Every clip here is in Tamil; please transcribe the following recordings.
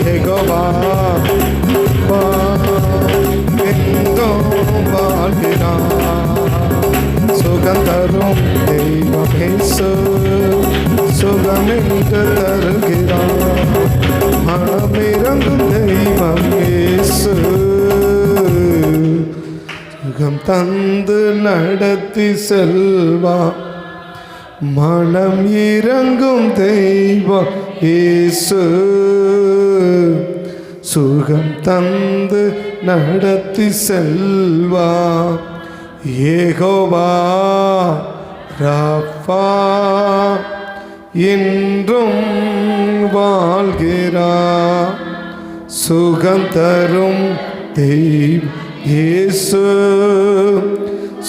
யெகோவா எங்கும் வாழ்கிறார். சுகம் தரும் தெய்வம் இயேசு சுகமென்று தருகிறார். மனமிரங்கும் தெய்வம் இயேசு சுகம் தந்து நடத்தி செல்வா. மனம் இறங்கும் தெய்வம் இயேசு சுகம் தந்து நடத்தி செல்வா. யெகோவா ராஃபா என்றும் வாழ்கிறார். சுகம் தரும் தெய்வம் இயேசு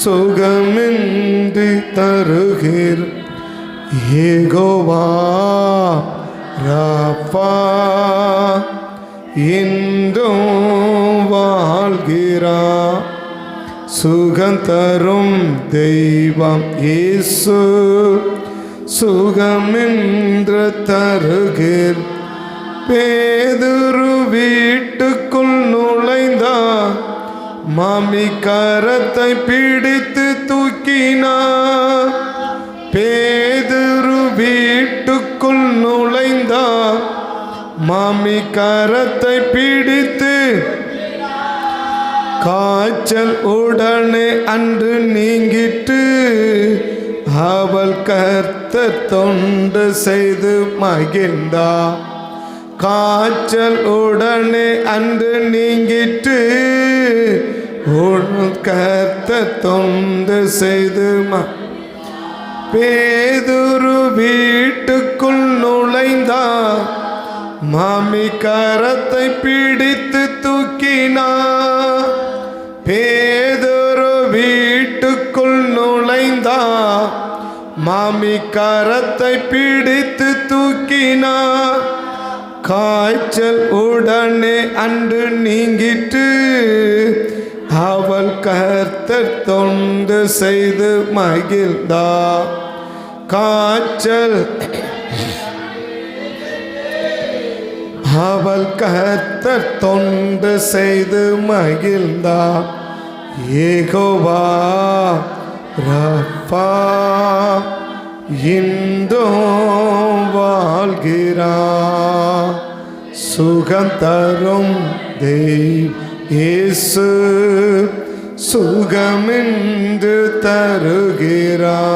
சுகமின்றி தருகிறார். யெகோவா ராஃபா என்றும் வாழ்கிறார். சுகம் தரும் தெய்வம் இயேசு சுகமென்று தருகிறார். பேதுரு வீட்டுக்குள் நுழைந்தார். மாமி கரத்தை பிடித்து தூக்கினார். பேதுரு வீட்டுக்குள் நுழைந்தார். மாமி கரத்தை பிடித்து காய்ச்சல் உடனே அன்று நீங்கிட்டு அவள் கர்த்தர் தொண்டு செய்து மகிழ்ந்தார். காய்ச்சல் உடனே அன்று நீங்கிட்டு கர்த்தர் தொண்டு செய்து பேதுரு வீட்டுக்குள் நுழைந்தார். மாமி கரத்தை பிடித்து தூக்கினார். பேதுரு வீட்டுக்குள் நுழைந்தார். மாமி கரத்தை பிடித்து தூக்கினார். காய்ச்சல் உடனே அன்று நீங்கிட்டு அவள் கர்த்தர் தொண்டு செய்து மகிழ்ந்தார். காய்ச்சல் அவள் கர்த்தர் தொண்டு செய்து மகிழ்ந்தார். யெகோவா ராஃபா இன்றும் வாழ்கிறார். சுகம் தரும் தெய்வம் இயேசு சுகமென்று தருகிறார்.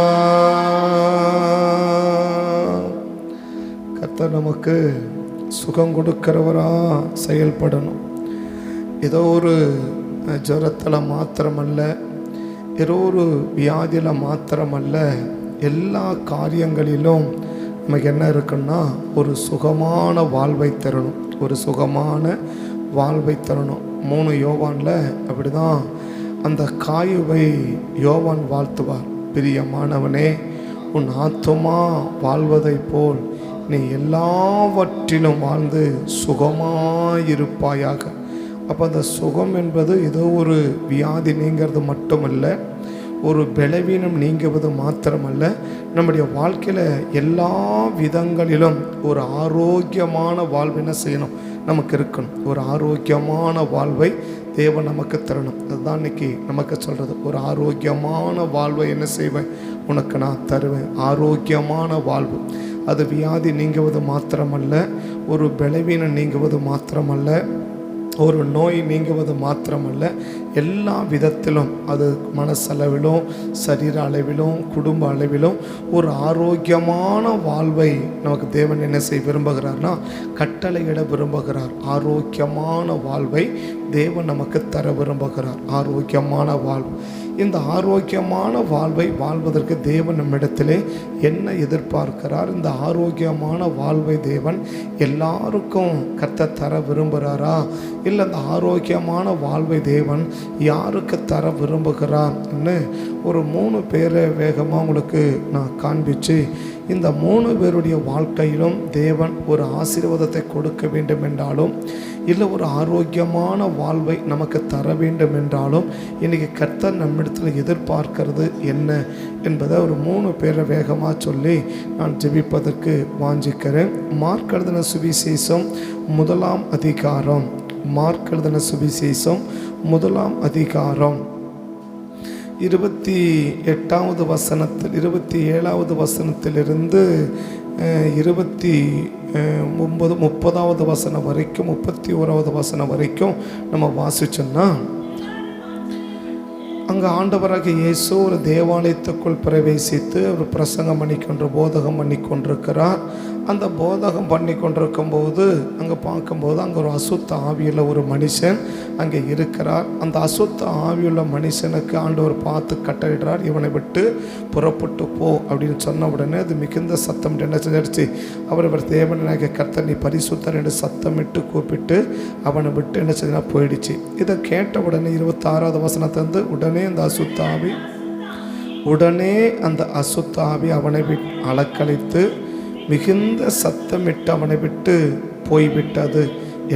கர்த்தர் நமக்கு சுகம் கொடுக்கிறவரா செயல்படணும். ஏதோ ஒரு ஜுரத்தில் மாத்திரமல்ல, ஏதோ ஒரு வியாதியில் மாத்திரமல்ல, எல்லா காரியங்களிலும் நமக்கு என்ன இருக்குன்னா ஒரு சுகமான வாழ்வை தரணும். ஒரு சுகமான வாழ்வை தரணும். 3 யோவானில் அப்படி தான் அந்த காயுவை யோவான் வாழ்த்துவார். பிரியமானவனே, உன் ஆத்துமா வாழ்வதை போல் நீ எல்லாவற்றிலும் வாழ்ந்து சுகமாயிருப்பாயாக. அப்போ அந்த சுகம் என்பது ஏதோ ஒரு வியாதி நீங்கிறது மட்டுமல்ல, ஒரு பலவீனம் நீங்குவது மாத்திரமல்ல, நம்முடைய வாழ்க்கையில் எல்லா விதங்களிலும் ஒரு ஆரோக்கியமான வாழ்வினை செய்யணும், நமக்கு இருக்கணும். ஒரு ஆரோக்கியமான வாழ்வை தேவன் நமக்கு தரணும். அதுதான் இன்னைக்கு நமக்கு சொல்கிறது. ஒரு ஆரோக்கியமான வாழ்வை என்ன செய்வேன், உனக்கு நான் தருவேன். ஆரோக்கியமான வாழ்வு அது வியாதி நீங்குவது மாத்திரமல்ல, ஒரு பலவீனம் நீங்குவது மாத்திரமல்ல, ஒரு நோய் நீங்குவது மாத்திரமல்ல, எல்லா விதத்திலும் அது மனசளவிலும் சரீர அளவிலும் குடும்ப அளவிலும் ஒரு ஆரோக்கியமான வாழ்வை நமக்கு தேவன் என்ன செய்ய விரும்புகிறார்னா கட்டளையிட விரும்புகிறார். ஆரோக்கியமான வாழ்வை தேவன் நமக்கு தர விரும்புகிறார். ஆரோக்கியமான வாழ்வு. இந்த ஆரோக்கியமான வாழ்வை வாழ்வதற்கு தேவன் நம்மிடத்திலே என்ன எதிர்பார்க்கிறார்? இந்த ஆரோக்கியமான வாழ்வை தேவன் எல்லாருக்கும் கர்த்தர் தர விரும்புகிறாரா? இல்லை அந்த ஆரோக்கியமான வாழ்வை தேவன் யாருக்கு தர விரும்புகிறார்? ஒரு 3 பேரை வேகமாக உங்களுக்கு நான் காண்பித்து இந்த 3 பேருடைய வாழ்க்கையிலும் தேவன் ஒரு ஆசீர்வாதத்தை கொடுக்க வேண்டும் என்றாலும், இல்லை ஒரு ஆரோக்கியமான வாழ்வை நமக்கு தர வேண்டும் என்றாலும், இன்றைக்கி கர்த்தர் நம்மிடத்தில் எதிர்பார்க்கிறது என்ன என்பதை ஒரு 3 பேரை வேகமாக சொல்லி நான் ஜெபிப்பதற்கு வாஞ்சிக்கிறேன். மார்க் எழுதின சுவிசேஷம் 1ஆம் அதிகாரம், மார்க் எழுதின சுவிசேஷம் 1ஆம் அதிகாரம் 28வது வசனத்தில் 27வது வசனத்திலிருந்து 30வது வசனம் வரைக்கும் 31வது வசனம் வரைக்கும் நம்ம வாசிச்சோம்னா, அங்கே ஆண்டவராக இயேசு ஒரு தேவாலயத்துக்குள் பிரவேசித்து அவர் பிரசங்கம் போதகம் பண்ணி கொண்டிருக்கிறார். அந்த போதகம் பண்ணி கொண்டிருக்கும் போது அங்கே பார்க்கும்போது அங்கே ஒரு அசுத்த ஆவியுள்ள ஒரு மனுஷன் அங்கே இருக்கிறார். அந்த அசுத்த ஆவியுள்ள மனுஷனுக்கு ஆண்டவர் பார்த்து கட்டளிடுறார், இவனை விட்டு புறப்பட்டு போ அப்படின்னு சொன்ன உடனே அது மிகுந்த சத்தம் என்ன செஞ்சிருச்சு, அவர் தேவனாகிய கர்த்தர் நீ பரிசுத்தர் என்று சத்தமிட்டு கூப்பிட்டு அவனை விட்டு என்ன செஞ்சா போயிடுச்சு. இதை கேட்ட உடனே 26வது வசனத்திலிருந்து உடனே அந்த அசுத்த ஆவி அவனை அலக்களித்து மிகுந்த சத்தமிட்டு அவனை விட்டு போய்விட்டது.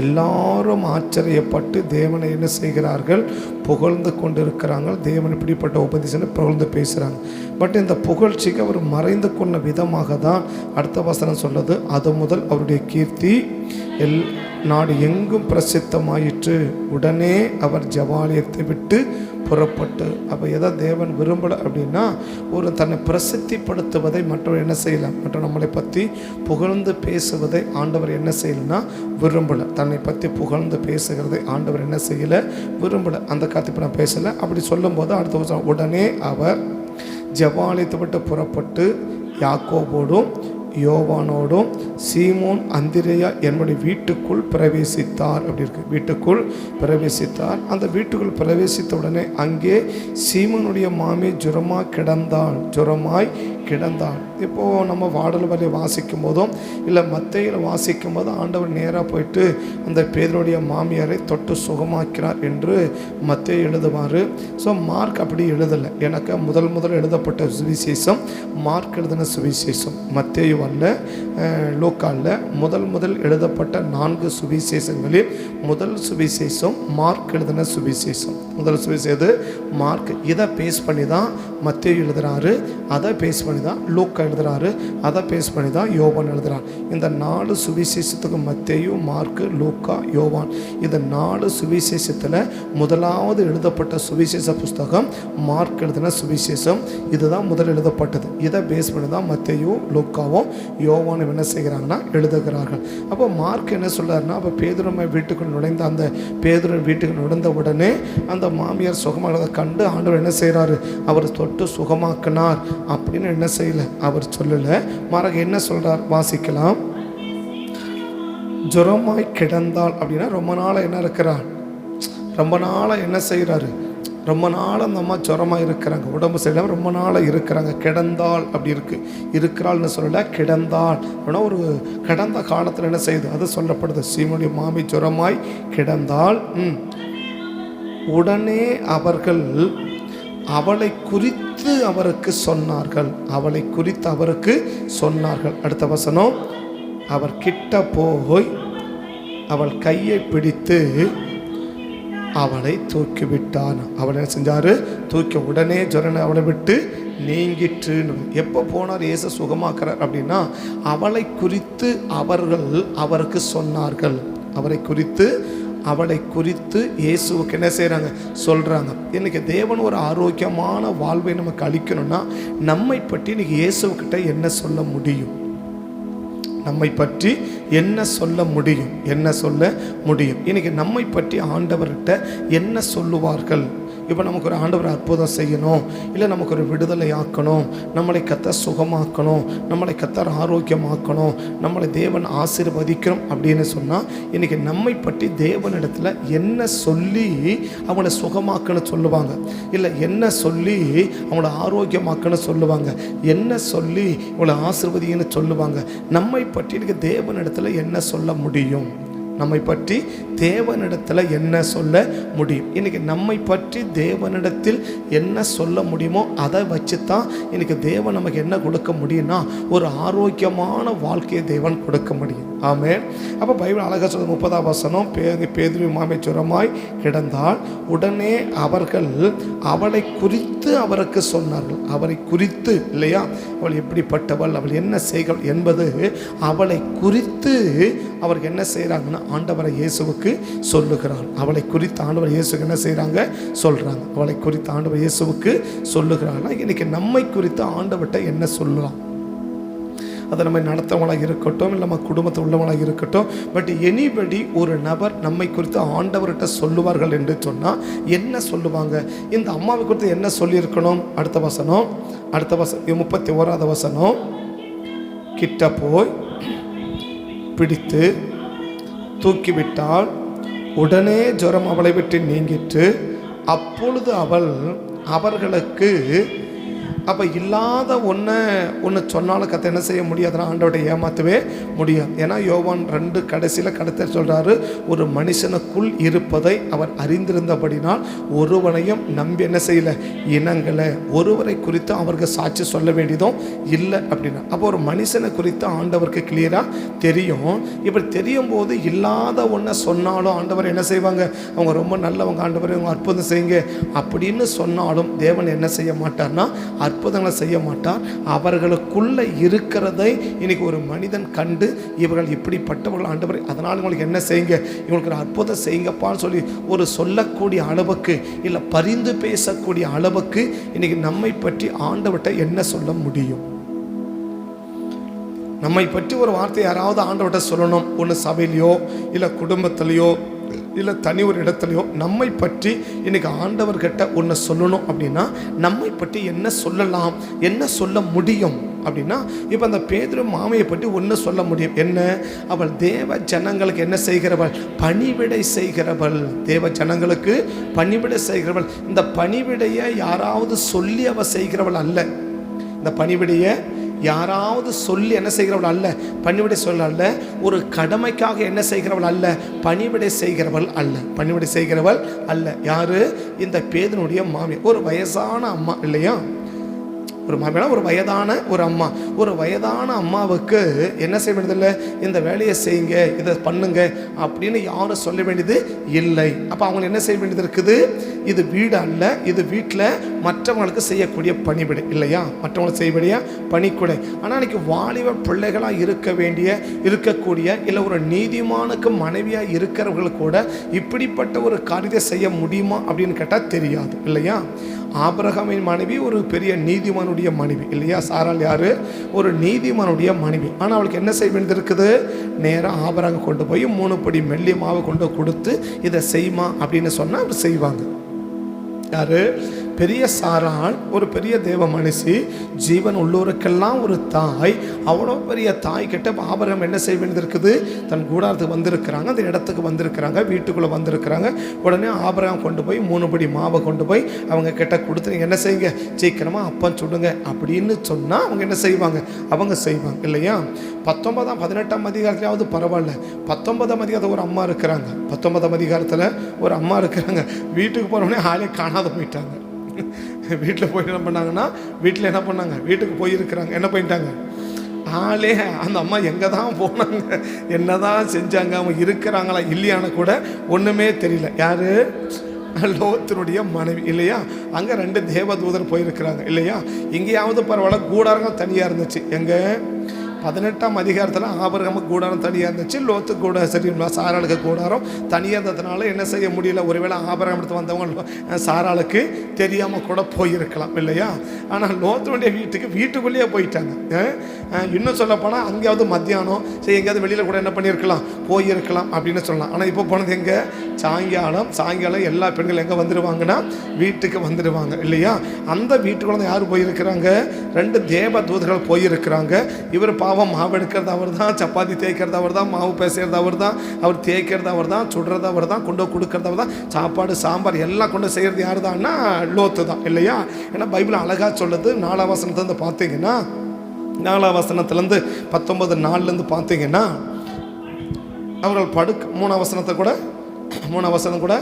எல்லாரும் ஆச்சரியப்பட்டு தேவனை என்ன செய்கிறார்கள், புகழ்ந்து கொண்டிருக்கிறாங்க. தேவன் இப்படிப்பட்ட உபதேசனை புகழ்ந்து பேசுகிறாங்க. பட் இந்த புகழ்ச்சிக்கு அவர் மறைந்து கொண்ட விதமாக தான் அடுத்த வசனம் சொல்லுது, அது முதல் அவருடைய கீர்த்தி நாடு எங்கும் பிரசித்தமாயிற்று. உடனே அவர் ஜெபாலயத்தை விட்டு புறப்பட்டு, அப்போ எதை தேவன் விரும்பலை அப்படின்னா, ஒரு தன்னை பிரசித்திப்படுத்துவதை மற்றவர் என்ன செய்யலாம், மற்ற நம்மளை பற்றி புகழ்ந்து பேசுவதை ஆண்டவர் என்ன செய்யலைன்னா விரும்பலை. தன்னை பற்றி புகழ்ந்து பேசுகிறதை ஆண்டவர் என்ன செய்யலை, விரும்பலை. அந்த காத்திப்பு நான் பேசலை. அப்படி சொல்லும்போது அடுத்த வருஷம் உடனே அவர் ஜெபாலயத்தை விட்டு புறப்பட்டு யாக்கோபோடும் யோவானோடும் சீமோன் அந்திரேயா என்னுடைய வீட்டுக்குள் பிரவேசித்தார். அப்படி இருக்கு, வீட்டுக்குள் பிரவேசித்தார். அந்த வீட்டுக்குள் பிரவேசித்த உடனே அங்கே சீமோனுடைய மாமி ஜுரமாய் கிடந்தாள். இப்போது நம்ம வாடல் வரை வாசிக்கும் போதும் இல்லை மத்தையில் வாசிக்கும் போதும் ஆண்டவர் நேராக போயிட்டு அந்த பேதருடைய மாமியாரை தொட்டு சுகமாக்கிறார் என்று மத்தையை எழுதுவார். ஸோ மார்க் அப்படி எழுதலை. எனக்கு முதல் எழுதப்பட்ட சுவிசேஷம் மார்க் எழுதின சுவிசேஷம். மத்தேயு அல்ல, லூக்காவில் முதல் எழுதப்பட்ட 4 சுவிசேஷங்களில் முதல் சுவிசேஷம் மார்க் எழுதின சுவிசேஷம். முதல் சுவிசேஷம் மார்க். இதை பேஸ் பண்ணி தான் மத்தேயு எழுதுகிறாரு, அதை பேஸ் பண்ணி தான் லூக்கா எழுதுகிறாரு, அதை பேஸ் பண்ணி தான் யோவான் எழுதுகிறார். இந்த 4 சுவிசேஷத்துக்கு மத்தேயு, மார்க்கு, லூக்கா, யோவான், இந்த 4 சுவிசேஷத்தில் முதலாவது எழுதப்பட்ட சுவிசேஷ புஸ்தகம் மார்க் எழுதின சுவிசேஷம். இதுதான் முதல் எழுதப்பட்டது. இதை பேஸ் பண்ணி தான் மத்தேயு, லூக்காவும் யோவானும் என்ன செய்கிறாங்கன்னா எழுதுகிறார்கள். அப்போ மார்க் என்ன சொல்கிறாருன்னா, அப்போ பேதுரு வீட்டுக்கு நுழைந்த அந்த பேதுரு வீட்டுக்கு நுழைந்த உடனே அந்த மாமியார் சுகமானதை கண்டு ஆண்டவர் என்ன செய்கிறாரு, அவர் தொட்டு சுகமாக்கினார் அப்படின்னு என்ன செய்யலை, அவர் சொல்லலை. மாறாக என்ன சொல்கிறார் வாசிக்கலாம். ஜுரமாய் கிடந்தாள் அப்படின்னா ரொம்ப நாளாக என்ன இருக்கிறார், ரொம்ப நாளாக என்ன செய்கிறாரு, ரொம்ப நாள் அந்த அம்மா ஜுரமாக இருக்கிறாங்க, உடம்பு சரியில்லாமல் ரொம்ப நாளாக இருக்கிறாங்க. கிடந்தாள் அப்படி இருக்கிறாள்னு சொல்லலை, கிடந்தாள் அப்படின்னா ஒரு கிடந்த காலத்தில் என்ன செய்யுது அது சொல்லப்படுது. சீமோனுடைய மாமி ஜுரமாய் கிடந்தாள். உடனே அவர்கள் அவளை குறித்து அவருக்கு சொன்னார்கள். அடுத்த வசனம், அவர் கிட்ட போய் அவள் கையை பிடித்து அவளை தூக்கிவிட்டான். அவளை என்ன செஞ்சாரு, தூக்கி உடனே ஜுரனை அவளை விட்டு நீங்கிற்று. எப்போ போனார் இயேசு சுகமாக்குறார் அப்படின்னா, அவளை குறித்து அவர்கள் அவருக்கு சொன்னார்கள். அவளை குறித்து இயேசுவுக்கு என்ன செய்கிறாங்க, சொல்கிறாங்க. இன்றைக்கி தேவன் ஒரு ஆரோக்கியமான வாழ்வை நமக்கு அளிக்கணும்னா நம்மை பற்றி இன்றைக்கி இயேசுக்கிட்ட என்ன சொல்ல முடியும், நம்மை பற்றி என்ன சொல்ல முடியும். இன்றைக்கி நம்மை பற்றி ஆண்டவர்கிட்ட என்ன சொல்லுவார்கள். இப்போ நமக்கு ஒரு ஆண்டவர் அற்புதம் செய்யணும், இல்லை நமக்கு ஒரு விடுதலை ஆக்கணும், நம்மளை கர்த்தர் சுகமாக்கணும், நம்மளை கர்த்தர் ஆரோக்கியமாக்கணும், நம்மளை தேவன் ஆசீர்வதிக்கணும் அப்படின்னு சொன்னால் இன்றைக்கி நம்மை பற்றி தேவனிடத்தில் என்ன சொல்லி அவங்கள சுகமாக்கணும்னு சொல்லுவாங்க, இல்லை என்ன சொல்லி அவங்கள ஆரோக்கியமாக்கணும்னு சொல்லுவாங்க, என்ன சொல்லி அவங்கள ஆசீர்வதின்னு சொல்லுவாங்க. நம்மை பற்றி இன்றைக்கி தேவனிடத்தில் என்ன சொல்ல முடியும், நம்மை பற்றி தேவனிடத்தில் என்ன சொல்ல முடியும்? இன்றைக்கி நம்மை பற்றி தேவனிடத்தில் என்ன சொல்ல முடியுமோ அதை வச்சு தான் இன்றைக்கி தேவன் நமக்கு என்ன கொடுக்க முடியும்னா ஒரு ஆரோக்கியமான வாழ்க்கையை தேவன் கொடுக்க முடியும். ஆமென். அப்போ பைபிள் அழகாக சொல்ல 30ஆம் வசனம், பேதுரு மாமைச்சுரமாய் கிடந்தால் உடனே அவர்கள் அவளை குறித்து அவருக்கு சொன்னார்கள். அவரை குறித்து இல்லையா, அவள் எப்படிப்பட்டவள், அவள் என்ன செய்கள் என்பது அவளை குறித்து அவருக்கு என்ன செய்கிறாங்கன்னா ஆண்டவரை இயேசுவுக்கு சொல்லுகிறாள். அவளை குறித்து ஆண்டவர் இயேசுக்கு என்ன செய்கிறாங்க சொல்கிறாங்க. அவளை குறித்து ஆண்டவர் இயேசுவுக்கு சொல்லுகிறாங்கன்னா இன்றைக்கி நம்மை குறித்து ஆண்டவர்கிட்ட என்ன சொல்லலாம்? அதை நம்ம நடத்தவங்களாக இருக்கட்டும், இல்லை நம்ம குடும்பத்தில் உள்ளவங்களாக இருக்கட்டும், பட் எனிபடி ஒரு நபர் நம்மை குறித்து ஆண்டவர்கிட்ட சொல்லுவார்கள் என்று சொன்னால் என்ன சொல்லுவாங்க? இந்த அம்மாவை குறித்து என்ன சொல்லியிருக்கணும்? அடுத்த வசனம் 31வது வசனம், கிட்ட போய் பிடித்து தூக்கிவிட்டால் உடனே ஜுரம் அவளை விட்டு நீங்கிட்டு அப்பொழுது அவர்களுக்கு அப்போ இல்லாத ஒன்று சொன்னாலும் கத்தை என்ன செய்ய முடியாதுன்னா ஆண்டவரை ஏமாற்றவே முடியாது. ஏன்னா யோவான் 2 கடைசியில் கடத்த சொல்கிறாரு, ஒரு மனுஷனுக்குள் இருப்பதை அவர் அறிந்திருந்தபடினால் ஒருவனையும் நம்பி என்ன செய்யலை, இனங்களை ஒருவரை குறித்து அவருக்கு சாட்சி சொல்ல வேண்டியதும் இல்லை அப்படின்னா. அப்போ ஒரு மனுஷனை குறித்து ஆண்டவருக்கு கிளியராக தெரியும். இப்படி தெரியும் போது இல்லாத ஒன்றை சொன்னாலும் ஆண்டவர் என்ன செய்வாங்க, அவங்க ரொம்ப நல்லவங்க, ஆண்டவர் அவங்க அற்புதம் செய்யுங்க அப்படின்னு சொன்னாலும் தேவன் என்ன செய்ய மாட்டார்னா அற்புதங்களை செய்ய மாட்டார். அவர்களுக்குள்ள இருக்கிறதை இன்னைக்கு ஒரு மனிதன் கண்டு இவர்கள் இப்படிப்பட்டவர்கள் ஆண்டவர், அதனால் இவங்களுக்கு என்ன செய்யுங்க, இவங்களுக்கு ஒரு அற்புதம் செய்யுங்கப்பான்னு சொல்லி ஒரு சொல்லக்கூடிய அளவுக்கு, இல்லை பரிந்து பேசக்கூடிய அளவுக்கு இன்னைக்கு நம்மை பற்றி ஆண்டவர்கிட்ட என்ன சொல்ல முடியும்? நம்மை பற்றி ஒரு வார்த்தை யாராவது ஆண்டவர்கிட்ட சொல்லணும், ஒன்று சபையிலையோ இல்லை குடும்பத்திலையோ இல்லை தனி ஒரு இடத்துலையோ நம்மை பற்றி இன்றைக்கி ஆண்டவர்கிட்ட ஒன்று சொல்லணும் அப்படின்னா நம்மை பற்றி என்ன சொல்லலாம், என்ன சொல்ல முடியும் அப்படின்னா, இப்போ அந்த பேதுரு மாமையை பற்றி ஒன்று சொல்ல முடியும். என்ன? அவள் தேவ ஜனங்களுக்கு என்ன செய்கிறவள், பணிவிடை செய்கிறவள். தேவ ஜனங்களுக்கு பணிவிடை செய்கிறவள். இந்த பணிவிடையை யாராவது சொல்லி அவள் செய்கிறவள் அல்ல. இந்த பணிவிடையை யாராவது சொல்லி என்ன செய்கிறவள் அல்ல, பணிவிடை சொல்ல அல்ல. ஒரு கடமைக்காக என்ன செய்கிறவள் அல்ல, பணிவிடை செய்கிறவள் அல்ல. பணிவிடை செய்கிறவள் அல்ல. யாரு? இந்த பேதுனுடைய மாமி, ஒரு வயசான அம்மா இல்லையா, ஒரு மாமியார், ஒரு வயதான ஒரு அம்மா. ஒரு வயதான அம்மாவுக்கு என்ன செய்ய வேண்டியதில்லை, இந்த வேலையை செய்யுங்க, இதை பண்ணுங்க அப்படின்னு யாரும் சொல்ல வேண்டியது இல்லை. அப்போ அவங்க என்ன செய்ய வேண்டியது இருக்குது, இது வீடு அல்ல, இது வீட்டில் மற்றவங்களுக்கு செய்யக்கூடிய பணிவிடை இல்லையா, மற்றவங்களுக்கு செய்யக்கூடிய பணிக்குடை. ஆனால் இன்னைக்கு வாலிப பிள்ளைகளாக இருக்கக்கூடிய இல்லை ஒரு நீதிமானுக்கு மனைவியாக இருக்கிறவர்கள் கூட இப்படிப்பட்ட ஒரு காரியத்தை செய்ய முடியுமா அப்படின்னு கேட்டால் தெரியாது இல்லையா. ஆபிரகாமின் மனைவி ஒரு பெரிய நீதிமானுடைய மனைவி இல்லையா. சாராள் யாரு? ஒரு நீதிமானுடைய மனைவி. ஆனால் அவளுக்கு என்ன செய்ய வேண்டியது இருக்குது, நேராக ஆபிரகாம் கொண்டு போய் 3 படி மெல்லிய மாவை கொண்டு கொடுத்து இதை செய்யுமா அப்படின்னு சொன்னால் அவர் செய்வாங்க. யாரு? பெரிய சாராள் ஒரு பெரிய தேவ மனுஷி, ஜீவன் உள்ளோருக்கெல்லாம் ஒரு தாய். அவ்வளோ பெரிய தாய் கிட்ட ஆபிரகாம் என்ன செய்ய வேண்டியது இருக்குது, தன் கூடாரத்துக்கு வந்திருக்கிறாங்க, அந்த இடத்துக்கு வந்திருக்கிறாங்க, வீட்டுக்குள்ளே வந்திருக்கிறாங்க. உடனே ஆபிரகாம் கொண்டு போய் 3 படி மாவை கொண்டு போய் அவங்க கிட்ட கொடுத்து நீங்கள் என்ன செய்யுங்க, சீக்கிரமாக அப்பம் சுடுங்க அப்படின்னு சொன்னால் அவங்க என்ன செய்வாங்க, அவங்க செய்வாங்க இல்லையா. 19ஆம் 18ஆம் அதிகாரத்திலாவது பரவாயில்ல, 19ஆம் அதிகாரத்தில் ஒரு அம்மா இருக்கிறாங்க. 19ஆம் அதிகாரத்தில் ஒரு அம்மா இருக்கிறாங்க. வீட்டுக்கு போகிறவனே ஆளே காணாத போயிட்டாங்க. வீட்டில் போய் என்ன பண்ணாங்கன்னா, வீட்டில் என்ன பண்ணாங்க, வீட்டுக்கு போயிருக்கிறாங்க, என்ன பண்ணிட்டாங்க, ஆளே அந்த அம்மா எங்கே தான் போனாங்க, என்ன தான் செஞ்சாங்க, அவங்க இருக்கிறாங்களா இல்லையான்னு கூட ஒன்றுமே தெரியல. யார்? லோத்தினுடைய மனைவி இல்லையா. அங்கே 2 தேவதூதர் போயிருக்கிறாங்க இல்லையா. எங்கேயாவது பரவாயில்ல, கூடாரங்கள் தனியாக இருந்துச்சு. எங்கே? 18ஆம் அதிகாரத்தில் ஆபிரகாமுக்கு கூடாரம் தனியாக இருந்துச்சு, லோத்து கூட சரிங்களா, சாராளுக்கு கூடாரம் தனியாக இருந்ததுனால என்ன செய்ய முடியல. ஒருவேளை ஆபிரகாம் எடுத்து வந்தவங்க சாராளுக்கு தெரியாமல் கூட போயிருக்கலாம் இல்லையா. ஆனால் லோத்துடைய வீட்டுக்குள்ளேயே போயிட்டாங்க. இன்னும் சொல்லப்போனால் அங்கேயாவது மத்தியானம் சரி எங்கேயாவது வெளியில் கூட என்ன பண்ணியிருக்கலாம், போயிருக்கலாம் அப்படின்னு சொல்லலாம். ஆனால் இப்போ போனது எங்கே, சாயங்காலம் எல்லா பெண்கள் எங்கே வந்துடுவாங்கன்னா வீட்டுக்கு வந்துடுவாங்க இல்லையா. அந்த வீட்டுக்குள்ள யார் போயிருக்கிறாங்க, 2 தேவ தூதர்கள் போயிருக்கிறாங்க. இவர் மாவு எடுக்கிறது அவர் தான், சப்பாத்தி தேய்க்கிறது அவர் தான், மாவு பேசுறது அவர் தான், அவர் தேய்க்கிறது அவர் தான், சுடுறது அவர் தான், கொண்டு கொடுக்கறது அவர் தான், சாப்பாடு சாம்பார் எல்லாம் கொண்டு செய்கிறது யார் தான்னா லோத்து தான் இல்லையா. ஏன்னா பைபிள் அழகாக சொல்லுது. 4ஆம் வசனத்துலேருந்து பார்த்தீங்கன்னா, 4ஆம் வசனத்துலேருந்து 19:4 பார்த்தீங்கன்னா, அவர்கள் மூணாம் வசனம் கூட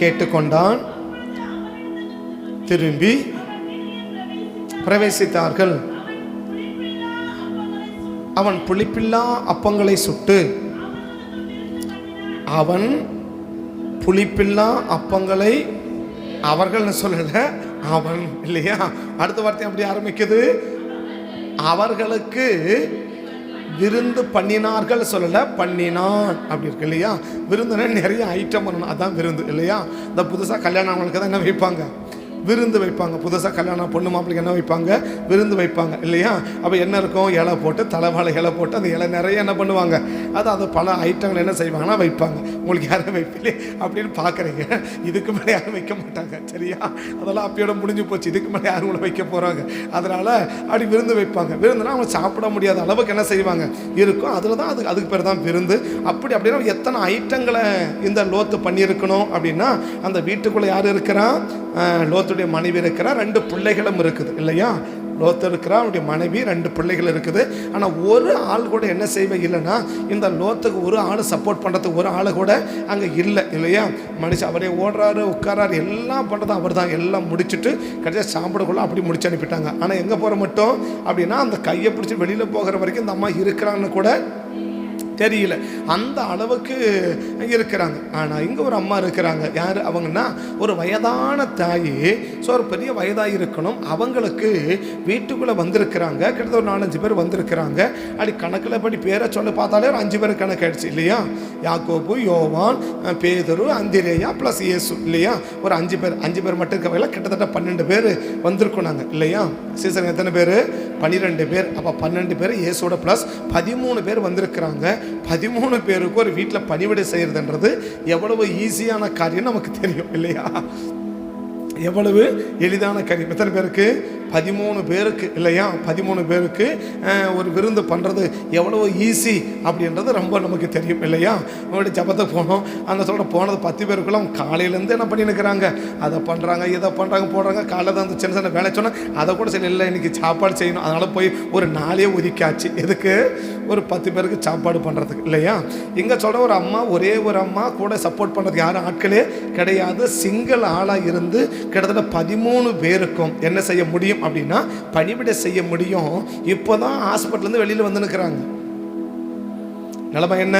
கேட்டுக்கொண்டான், திரும்பி பிரவேசித்தார்கள். அவன் புளிப்பில்லா அப்பங்களை சுட்டு, அவன் புளிப்பில்லா அப்பங்களை அவர்கள் சொல்லல, அவன் இல்லையா? அடுத்த வார்த்தை அப்படி ஆரம்பிக்குது, அவர்களுக்கு விருந்து பண்ணினார்கள் சொல்லல, பண்ணினான் அப்படி இருக்கு இல்லையா? விருந்துனா நிறைய ஐட்டம் பண்ணணும், அதான் விருந்து இல்லையா? இந்த புதுசாக கல்யாணம் அவங்களுக்கு தான் என்ன வைப்பாங்க? விருந்து வைப்பாங்க. புதுசாக கல்யாணம் பொண்ணு மாப்பிள்ளைக்கு என்ன வைப்பாங்க? விருந்து வைப்பாங்க இல்லையா? அப்போ என்ன இருக்கும்? இலை போட்டு, தலைவாழை இலை போட்டு, அந்த இலை நிறைய என்ன பண்ணுவாங்க? அது பல ஐட்டங்கள் என்ன செய்வாங்கன்னா வைப்பாங்க. உங்களுக்கு யாரும் வைப்பில்லை அப்படின்னு பார்க்குறீங்க. இதுக்கு மேலே யாரும் வைக்க மாட்டாங்க, சரியா? அதெல்லாம் அப்பயோட முடிஞ்சு போச்சு. இதுக்கு மேலே யாரும் கூட வைக்க போகிறாங்க. அதனால் அப்படி விருந்து வைப்பாங்க. விருந்துனா அவங்க சாப்பிட முடியாத அளவுக்கு என்ன செய்வாங்க இருக்கும். அதில் தான் அதுக்கு பேர் தான் விருந்து. அப்படின்னா எத்தனை ஐட்டங்களை இந்த லோத்து பண்ணியிருக்கணும் அப்படின்னா, அந்த வீட்டுக்குள்ளே யார் இருக்கிறா? லோத்துடைய மனைவி இருக்கிறா, 2 பிள்ளைகளும் இருக்குது இல்லையா? லோத்து இருக்கிறா, அவனுடைய மனைவி, 2 பிள்ளைகள் இருக்குது. ஆனால் ஒரு ஆள் கூட என்ன செய்வே இல்லைன்னா, இந்த லோத்துக்கு ஒரு ஆள் சப்போர்ட் பண்ணுறதுக்கு ஒரு ஆள் கூட அங்கே இல்லை இல்லையா? மனுஷன் அவரே ஓடுறாரு, உட்காராரு, எல்லாம் பண்ணுறது அவர் தான். எல்லாம் முடிச்சுட்டு கடைசியாக சாப்பிடக்குள்ள அப்படி முடிச்சு அனுப்பிட்டாங்க. ஆனால் எங்கே போகிற மட்டும் அப்படின்னா, அந்த கையை பிடிச்சி வெளியில் போகிற வரைக்கும் இந்த அம்மா இருக்கிறான்னு கூட தெரியல. அந்த அளவுக்கு இருக்கிறாங்க. ஆனால் இங்கே ஒரு அம்மா இருக்கிறாங்க. யார் அவங்கன்னா? ஒரு வயதான தாயி. ஸோ ஒரு பெரிய வயதாக இருக்கணும். அவங்களுக்கு வீட்டுக்குள்ளே வந்திருக்கிறாங்க. கிட்டத்தட்ட ஒரு 4-5 பேர் வந்திருக்கிறாங்க. அப்படி கணக்கில் படி பேரை சொல்ல பார்த்தாலே ஒரு 5 பேர் கணக்கு ஆயிடுச்சு இல்லையா? யாக்கோபு, யோவான், பேதுரு, அந்திரேயா ப்ளஸ் இயேசு இல்லையா? ஒரு 5 பேர் மட்டும் இருக்கவங்கள கிட்டத்தட்ட 12 பேர் வந்திருக்கோனாங்க இல்லையா? சீசன் எத்தனை பேர்? 12 பேர். அப்போ 12 பேர் இயேசோட ப்ளஸ் 13 பேர் வந்திருக்கிறாங்க. 13 பேருக்கு ஒரு வீட்டில் பணிவிடை செய்கிறதுன்றது எவ்வளவு ஈஸியான காரியம் நமக்கு தெரியும் இல்லையா? எவ்வளவு எளிதான காரியம். எத்தனை பேருக்கு? 13 பேருக்கு இல்லையா? 13 பேருக்கு ஒரு விருந்து பண்ணுறது எவ்வளோ ஈஸி அப்படின்றது ரொம்ப நமக்கு தெரியும் இல்லையா? அவங்களுடைய ஜபத்துக்கு போனோம். அந்த சொல்கிற போனது 10 பேருக்குள்ள அவங்க காலையிலேருந்து என்ன பண்ணியிருக்கிறாங்க? அதை பண்ணுறாங்க, இதை பண்ணுறாங்க, போடுறாங்க. காலையில் தான் அந்த சின்ன சின்ன வேலை சொன்னால் அதை கூட சரி இல்லை, இன்றைக்கி சாப்பாடு செய்யணும். அதனால் போய் ஒரு நாளே ஒதுக்காச்சு. எதுக்கு? ஒரு 10 பேருக்கு சாப்பாடு பண்ணுறதுக்கு இல்லையா? இங்கே சொல்கிற ஒரு அம்மா, ஒரே ஒரு அம்மா கூட சப்போர்ட் பண்ணுறதுக்கு யாரும் ஆட்களே கிடையாது. சிங்கிள் ஆளாக இருந்து கிட்டத்தட்ட 13 பேருக்கும் என்ன செய்ய முடியும் அப்படின்னா பணிவிடை செய்ய முடியும். இப்போதான் ஹாஸ்பிட்டல்லேருந்து வெளியில் வந்து நிற்கிறாங்க. நிலைமை என்ன?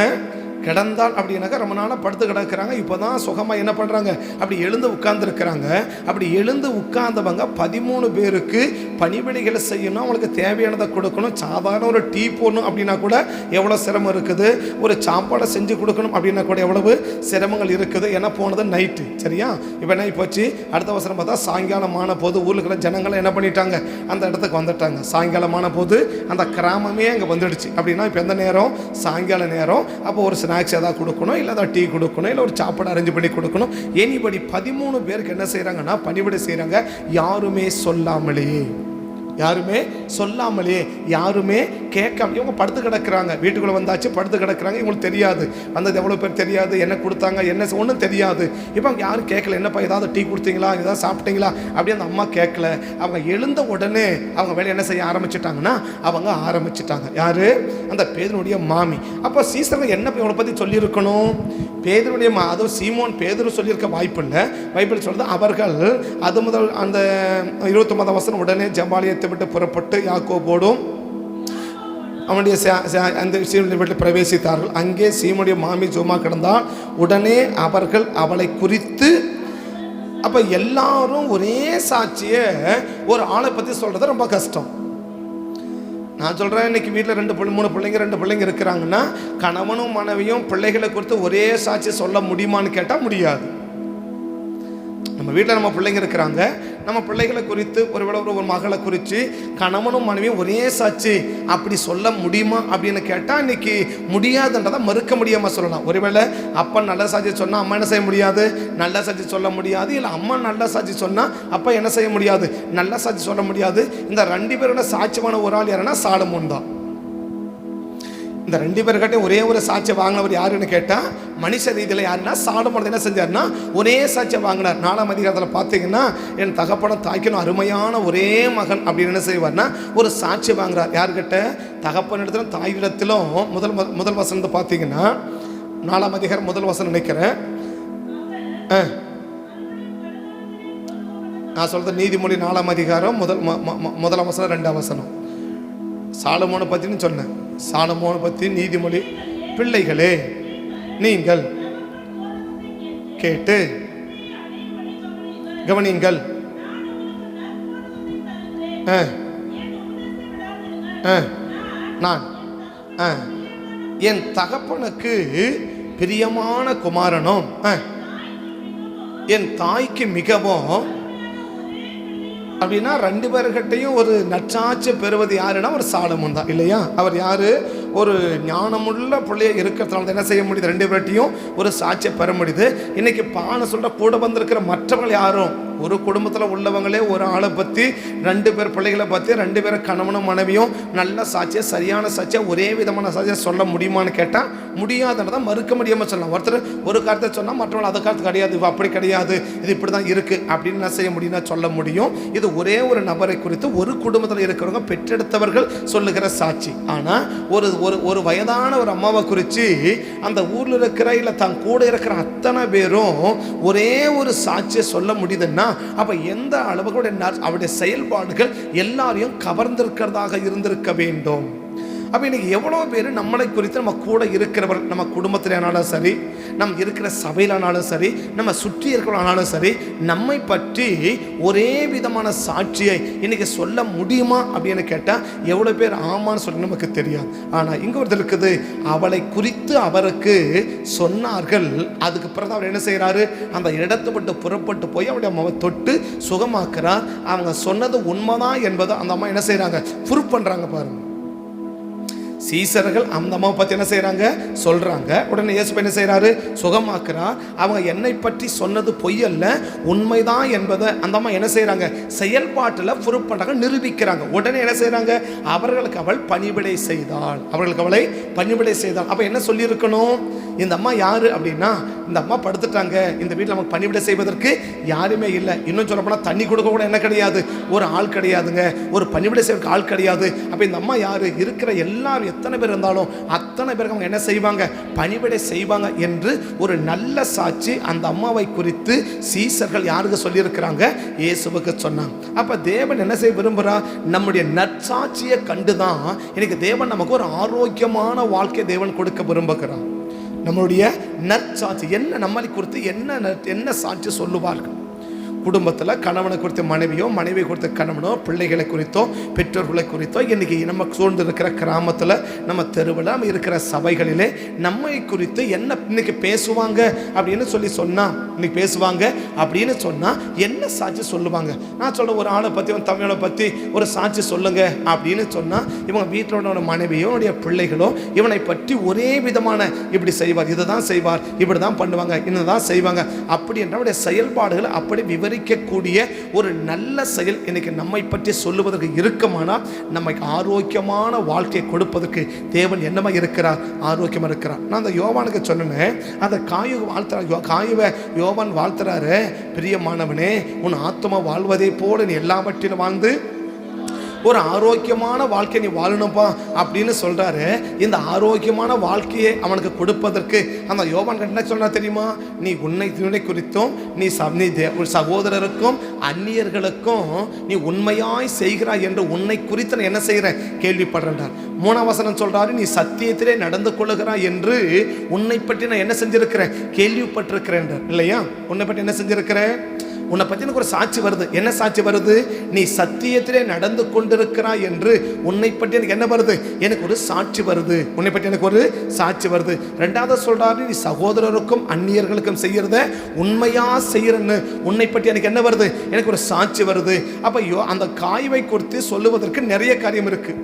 கிடந்தால் அப்படின்னாக்கா ரொம்ப நாளாக படுத்து கிடக்கிறாங்க. இப்போ தான் சுகமாக என்ன பண்ணுறாங்க? அப்படி எழுந்து உட்கார்ந்துருக்கிறாங்க. அப்படி எழுந்து உட்கார்ந்தவங்க 13 பேருக்கு பணிவிடைகளை செய்யணும். அவங்களுக்கு தேவையானதை கொடுக்கணும். சாதாரண ஒரு டீ போடணும் அப்படின்னா கூட எவ்வளோ சிரமம் இருக்குது. ஒரு சாப்பாடை செஞ்சு கொடுக்கணும் அப்படின்னா கூட எவ்வளவு சிரமங்கள் இருக்குது. ஏன்னா போனது நைட்டு, சரியா? இப்போ என்ன போச்சு? அடுத்த வசனம் பார்த்தா சாயங்காலமான போது ஊரில் இருக்கிற ஜனங்களை என்ன பண்ணிட்டாங்க? அந்த இடத்துக்கு வந்துட்டாங்க. சாயங்காலமான போது அந்த கிராமமே அங்கே வந்துடுச்சு. அப்படின்னா இப்போ எந்த நேரம்? சாயங்கால நேரம். அப்போ ஒரு ஸ்நாக்ஸ் ஏதாவது கொடுக்கணும், இல்லை ஏதாவது டீ கொடுக்கணும், இல்லை ஒரு சாப்பாடு அரேஞ்ச் பண்ணி கொடுக்கணும். எனிபடி 13 பேருக்கு என்ன செய்கிறாங்கன்னா பணிவிடை செய்கிறாங்க. யாருமே சொல்லாமலே யாருமே கேட்காம இவங்க படுத்து கிடக்கிறாங்க. வீட்டுக்குள்ளே வந்தாச்சு, படுத்து கிடக்கிறாங்க. இவங்களுக்கு தெரியாது வந்தது எவ்வளோ பேர் தெரியாது, என்ன கொடுத்தாங்க, என்ன ஒன்றும் தெரியாது. இப்போ அவங்க யாரும் கேட்கல. என்னப்பா ஏதாவது டீ கொடுத்தீங்களா, ஏதாவது சாப்பிட்டீங்களா அப்படி அந்த அம்மா கேட்கல. அவங்க எழுந்த உடனே அவங்க வேலை என்ன செய்ய ஆரம்பிச்சிட்டாங்கன்னா அவங்க ஆரம்பிச்சிட்டாங்க. யார்? அந்த பேதுருடைய மாமி. அப்போ சீசனில் என்ன இவனை பற்றி சொல்லியிருக்கணும்? பேதுருடைய அதுவும் சீமோன் பேதுரு சொல்லியிருக்க வாய்ப்பு இல்லை. பைபிள் சொல்றது அவர்கள் அது முதல் அந்த 29 வசனம் உடனே ஜம்பாலயத்தை விட்டு புறப்பட்டு யாக்கோபோடும் அவனுடைய அந்த சீமோனுடைய வீட்டில் பிரவேசித்தார்கள். அங்கே சீமோனுடைய மாமி சும்மா கிடந்தால் உடனே அவர்கள் அவளை குறித்து. அப்போ எல்லாரும் ஒரே சாட்சியை ஒரு ஆளை பற்றி சொல்கிறது ரொம்ப கஷ்டம். நான் சொல்கிறேன், இன்றைக்கி வீட்டில் 2 பிள்ளைங்க இருக்கிறாங்கன்னா கணவனும் மனைவியும் பிள்ளைகளை குறித்து ஒரே சாட்சி சொல்ல முடியுமான்னு கேட்டால் முடியாது. நம்ம வீட்டில் நம்ம பிள்ளைங்க இருக்கிறாங்க. நம்ம பிள்ளைகளை குறித்து ஒரு மகளை குறித்து கணவனும் மனைவியும் ஒரே சாட்சி அப்படி சொல்ல முடியுமா அப்படின்னு கேட்டால் இன்றைக்கி முடியாதுன்றதை மறுக்க முடியாமல் சொல்லலாம். ஒருவேளை அப்பா நல்ல சாட்சி சொன்னால் அம்மா என்ன செய்ய முடியாது? நல்ல சாட்சி சொல்ல முடியாது. இல்லை அம்மா நல்ல சாட்சி சொன்னால் அப்பா என்ன செய்ய முடியாது? நல்ல சாட்சி சொல்ல முடியாது. இந்த 2 பேரோட சாட்சியான ஒரு ஆள் யாருன்னா சாலமோன் தான். இந்த 2 பேர்கிட்டையும் ஒரே ஒரு சாட்சியை வாங்கினவர் யாருன்னு கேட்டால் மனுஷ ரீதியில் யாருன்னா சாலமோன் என்ன செஞ்சார்னா ஒரே சாட்சியை வாங்கினார். 4ஆம் அதிகாரத்தில் பார்த்தீங்கன்னா என் தகப்பனும் தாய்க்கணும் அருமையான ஒரே மகன் அப்படின்னு என்ன செய்வார்னா ஒரு சாட்சி வாங்குறார். யாருக்கிட்ட? தகப்பனிடத்திலும் தாயிடத்திலும். முதல் வசனத்தை பார்த்தீங்கன்னா 4ஆம் அதிகாரம் முதல் வசனம் நினைக்கிறேன். நான் சொல்றது நீதிமொழி 4ஆம் அதிகாரம் முதல் வசனம் 2ஆம் வசனம். சாலமோனை பற்றின்னு சொன்னேன். சாலமோனை பற்றி நீதிமொழி, பிள்ளைகளே நீங்கள் கேட்டு கவனிங்கள், நான் என் தகப்பனுக்கு பிரியமான குமாரனும் என் தாய்க்கு மிகவும் அப்படின்னா 2 பேர்கிட்டையும் ஒரு நற்சாட்சி பெறுவது யாருன்னா ஒரு சாலமோன் தான் இல்லையா? அவர் யாரு? ஒரு ஞானமுள்ள பிள்ளைய இருக்கிறதுனால என்ன செய்ய முடியுது? 2 பேர்ட்டையும் ஒரு சாட்சியை பெற முடியுது. இன்னைக்கு பானை சொல்ற கூட வந்திருக்கிற மற்றவர்கள் யாரும் ஒரு குடும்பத்தில் உள்ளவங்களே ஒரு ஆளை பற்றி 2 பேர் பிள்ளைகளை பற்றி 2 பேரும் கணவனும் மனைவியும் நல்ல சாட்சியை சரியான சாட்சியை ஒரே விதமான சாட்சியை சொல்ல முடியுமான்னு கேட்டால் முடியாதுன்றதான் மறுக்க முடியாமல் சொல்லலாம். ஒருத்தர் ஒரு காரணத்தை சொன்னால் மற்றவங்க அதை காரணத்து கிடையாது, இது அப்படி கிடையாது, இது இப்படி தான் இருக்குது அப்படின்னு என்ன செய்ய முடியும்னா சொல்ல முடியும். இது ஒரே ஒரு நபரை குறித்து ஒரு குடும்பத்தில் இருக்கிறவங்க பெற்றெடுத்தவர்கள் சொல்லுகிற சாட்சி. ஆனால் ஒரு வயதான ஒரு அம்மாவை குறித்து அந்த ஊரில் இருக்கிற இல்லை தான் கூட இருக்கிற அத்தனை பேரும் ஒரே ஒரு சாட்சியை சொல்ல முடியுதுன்னா அப்ப எந்த அளவுக்கு அவருடைய செயல்பாடுகள் எல்லாரையும் கவர்ந்திருக்கிறதாக இருந்திருக்க வேண்டும். அப்போ இன்னைக்கு எவ்வளோ பேர் நம்மளை குறித்து நம்ம கூட இருக்கிறவர்கள், நம்ம குடும்பத்திலானாலும் சரி, நம்ம இருக்கிற சபையிலானாலும் சரி, நம்ம சுற்றி இருக்கிறவங்களானாலும் சரி, நம்மை பற்றி ஒரே விதமான சாட்சியை இன்னைக்கு சொல்ல முடியுமா அப்படின்னு கேட்டால் எவ்வளோ பேர் ஆமான்னு சொல்லி நமக்கு தெரியாது. ஆனால் இங்கே ஒருத்தர் இருக்குது, அவளை குறித்து அவருக்கு சொன்னார்கள். அதுக்கு பிறகு அவர் என்ன செய்கிறாரு? அந்த இடத்தை விட்டு புறப்பட்டு போய் அவருடைய அம்மாவை தொட்டு சுகமாக்குறார். அவங்க சொன்னது உண்மைதான் என்பதை அந்த அம்மா என்ன செய்கிறாங்க? ப்ரூவ் பண்ணுறாங்க. பாருங்க, சீசர்கள் அந்த அம்மாவை பற்றி என்ன செய்கிறாங்க? சொல்கிறாங்க. உடனே இயேசு என்ன செய்கிறாரு? சுகமாக்குறார். அவங்க என்னை பற்றி சொன்னது பொய் அல்ல, உண்மைதான் என்பதை அந்த அம்மா என்ன செய்கிறாங்க? செயல்பாட்டில் ப்ரூவ் பண்ணுறாங்க, நிரூபிக்கிறாங்க. உடனே என்ன செய்கிறாங்க? அவர்களுக்கு அவள் பணிவிடை செய்தாள். அவர்களுக்கு அவளை பணிவிடை செய்தாள். அப்போ என்ன சொல்லியிருக்கணும்? இந்த அம்மா யாரு அப்படின்னா, இந்த அம்மா படுத்துட்டாங்க, இந்த வீட்டில் நமக்கு பணிவிடை செய்வதற்கு யாருமே இல்லை. இன்னும் சொல்லப்போனால் தண்ணி கொடுக்க கூட என்ன கிடையாது, ஒரு ஆள் கிடையாதுங்க, ஒரு பணிவிடை செய்வதற்கு ஆள் கிடையாது. அப்போ இந்த அம்மா யாரு? இருக்கிற எல்லாரும் எத்தனை பேர் இருந்தாலும் அத்தனை பேருக்கு அவங்க என்ன செய்வாங்க? பணிவிடை செய்வாங்க என்று ஒரு நல்ல சாட்சி அந்த அம்மாவை குறித்து சீசர்கள் யாருக்கு சொல்லியிருக்கிறாங்க? இயேசுவுக்கு சொன்னாங்க. அப்ப தேவன் என்ன செய்ய விரும்புகிறார்? நம்முடைய நற்சாட்சியை கண்டுதான் இன்னைக்கு தேவன் நமக்கு ஒரு ஆரோக்கியமான வாழ்க்கையை தேவன் கொடுக்க விரும்புகிறார். நம்மளுடைய நற்சாட்சி என்ன, நம்மளை குறித்து என்ன சாட்சி சொல்லுவார்கள்? குடும்பத்தில் கணவனை குறித்த மனைவியோ, மனைவி குறித்த கணவனோ, பிள்ளைகளை குறித்தோ, பெற்றோர்களை குறித்தோ, இன்றைக்கி நம்ம சூழ்ந்து இருக்கிற கிராமத்தில், நம்ம தெருவில், நம்ம இருக்கிற சபைகளிலே நம்மை குறித்து என்ன இன்னைக்கு பேசுவாங்க அப்படின்னு சொல்லி சொன்னால், இன்னைக்கு பேசுவாங்க அப்படின்னு சொன்னால் என்ன சாட்சி சொல்லுவாங்க? நான் சொல்ல ஒரு ஆளை பற்றி, ஒரு தமிழை பற்றி ஒரு சாட்சி சொல்லுங்க அப்படின்னு சொன்னால், இவங்க வீட்டிலோட மனைவியோ, உடைய பிள்ளைகளோ இவனை பற்றி ஒரே விதமான இப்படி செய்வார், இதை தான் செய்வார், இப்படி தான் பண்ணுவாங்க, இன்னதான் செய்வாங்க அப்படின்ற செயல்பாடுகளை அப்படி விவரிக்கக்கூடிய ஒரு நல்ல செயல் இன்னைக்கு நம்மை பற்றி சொல்லுவதற்கு இருக்குமானால், நம்மை ஆரோக்கியமான வாழ்க்கையை கொடுப்பதற்கு தேவன் என்னமா இருக்கிறார்? ஆரோக்கியமாக இருக்கிறார். நான் அந்த யோவானுக்கு சொன்னேன், அந்த காயுவை யோவான் வாழ்த்துறாரு, பிரியமானவனே, உன் ஆத்மா வாழ்வதை போல நீ எல்லாவற்றிலும் வாழ்ந்து ஒரு ஆரோக்கியமான வாழ்க்கை நீ வாழணும்பா அப்படின்னு சொல்றாரு. இந்த ஆரோக்கியமான வாழ்க்கையை அவனுக்கு கொடுப்பதற்கு அந்த யோவான் என்ன சொல்றா தெரியுமா? நீ உன்னை குறித்தும், நீ சகோதரருக்கும் அந்நியர்களுக்கும் நீ உண்மையாய் செய்கிறாய் என்று உன்னை குறித்து நான் என்ன செய்கிறேன்? கேள்விப்படுறேன். 3ஆம் வசனம் சொல்றாரு, நீ சத்தியத்திலே நடந்து கொள்ளுகிறாய் என்று உன்னை பற்றி நான் என்ன செஞ்சிருக்கிறேன்? கேள்விப்பட்டிருக்கிறேன் இல்லையா? உன்னை பற்றி என்ன செஞ்சிருக்கிறேன்? உன்னை பற்றி எனக்கு ஒரு சாட்சி வருது. என்ன சாட்சி வருது? நீ சத்தியத்திலே நடந்து கொண்டிருக்கிறாய் என்று உன்னை பற்றி எனக்கு என்ன வருது? எனக்கு ஒரு சாட்சி வருது. உன்னை பற்றி எனக்கு ஒரு சாட்சி வருது. 2வது சொல்றாரு, நீ சகோதரருக்கும் அந்நியர்களுக்கும் செய்யறத உண்மையா செய்யறன்னு உன்னை பற்றி எனக்கு என்ன வருது? எனக்கு ஒரு சாட்சி வருது. அப்ப அந்த காய்வை குறித்து சொல்லுவதற்கு நிறைய காரியம் இருக்கு.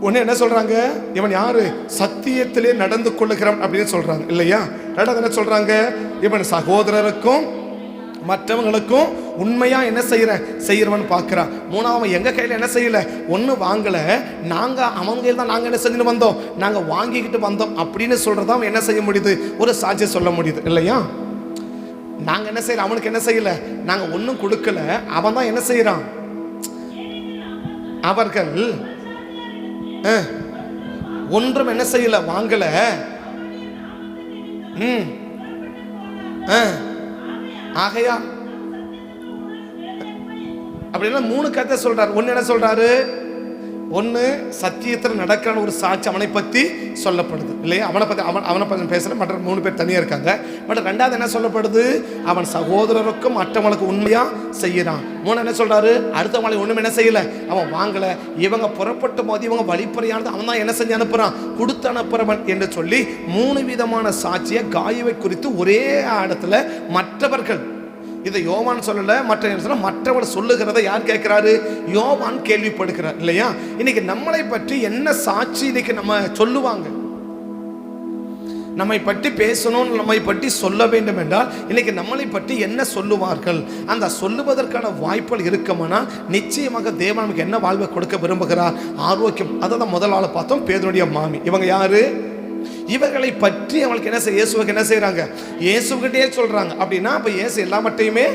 ஒன்னு என்ன சொல்றாங்க? இவன் யாரு? சத்தியத்திலே நடந்து கொள்ளுகிறான் அப்படின்னு சொல்றாங்க இல்லையா? 2வது என்ன சொல்றாங்க? இவன் சகோதரருக்கும் மற்றவங்களுக்கும் உண்மையாக என்ன செய்கிறவன் பார்க்குறான். மூணாவது எங்கள் கையில் என்ன செய்யலை, ஒன்றும் வாங்கலை, நாங்கள் அவங்க கையில் தான் நாங்கள் என்ன செஞ்சுட்டு வந்தோம், நாங்கள் வாங்கிக்கிட்டு வந்தோம் அப்படின்னு சொல்கிறதா அவன் என்ன செய்ய முடியுது, ஒரு சாட்சியம் சொல்ல முடியுது இல்லையா. நாங்கள் என்ன செய்யல, அவனுக்கு என்ன செய்யலை, நாங்கள் ஒன்றும் கொடுக்கல, அவன் தான் என்ன செய்கிறான். அவர்கள் ஒன்றும் என்ன செய்யல, வாங்கல. ஆகையா அப்படின்னா 3 கதை சொல்றாரு. ஒன்னு என்ன சொல்றாரு, ஒன்று சத்தியத்தில் நடக்கிற ஒரு சாட்சி அவனை பற்றி சொல்லப்படுது இல்லையா. அவனை பற்றி பேசுகிற மற்ற 3 பேர் தனியாக இருக்காங்க. பட் 2வது என்ன சொல்லப்படுது, அவன் சகோதரருக்கும் மற்றவங்களுக்கு உண்மையாக செய்கிறான். 3 என்ன சொல்கிறாரு, அடுத்தவங்களை ஒன்றும் என்ன செய்யலை, அவன் வாங்கலை. இவங்க புறப்பட்ட போது இவங்க வழிப்பறையானது அவன் தான் என்ன செஞ்சு அனுப்புகிறான், கொடுத்து அனுப்புறவன் என்று சொல்லி 3 விதமான சாட்சியை காயுவை குறித்து ஒரே இடத்துல மற்றவர்கள், இதை யோவான் சொல்லல, மற்றவர் சொல்லுகிறத யார் கேட்கிறாரு, யோவான் கேள்விப்படுகிறார் இல்லையா. இன்னைக்கு நம்மளை பற்றி என்ன சாட்சி இன்னைக்கு நம்ம சொல்லுவாங்க, நம்மை பற்றி பேசணும், நம்மை பற்றி சொல்ல வேண்டும் என்றால் இன்னைக்கு நம்மளை பற்றி என்ன சொல்லுவார்கள், அந்த சொல்லுவதற்கான வாய்ப்புகள் இருக்குமானால் நிச்சயமாக தேவன் நமக்கு என்ன வாழ்வை கொடுக்க விரும்புகிறார், ஆரோக்கியம். அதை தான் முதல் ஆளை பார்த்தோம், பேதுருடைய மாமி. இவங்க யாரு, இவர்களை பற்றி அவங்களுக்கு என்ன இயேசுவுக்கு என்ன செய்யறாங்க, இயேசுகிட்டே சொல்றாங்க. அப்படின்னா அப்ப இயேசு எல்லாவற்றையுமே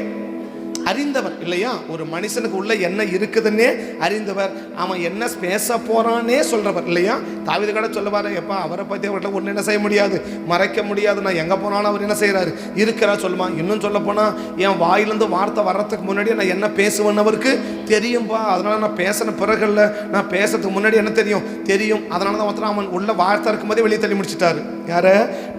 அறிந்தவர் இல்லையா. ஒரு மனுஷனுக்கு உள்ள என்ன இருக்குதுன்னே அறிந்தவர், அவன் என்ன பேச போறானே சொல்றவர் இல்லையா. தாவீது கூட சொல்லுவாரு, எப்பா அவரை பற்றி அவர்கிட்ட ஒன்று என்ன செய்ய முடியாது, மறைக்க முடியாது, நான் எங்கே போனாலும் அவர் என்ன செய்கிறாரு, இருக்கிறார் சொல்லுவான். இன்னும் சொல்ல போனால் என் வாயிலிருந்து வார்த்தை வர்றதுக்கு முன்னாடியே நான் என்ன பேசுவேன்னு அவருக்கு தெரியும்பா. அதனால நான் பேசின பிறகுல நான் பேசுறதுக்கு முன்னாடி என்ன தெரியும். அதனால தான் ஒருத்தர் அவன் உள்ள வார்த்தை இருக்கும்போதே வெளியே தள்ளி முடிச்சுட்டாரு. யார,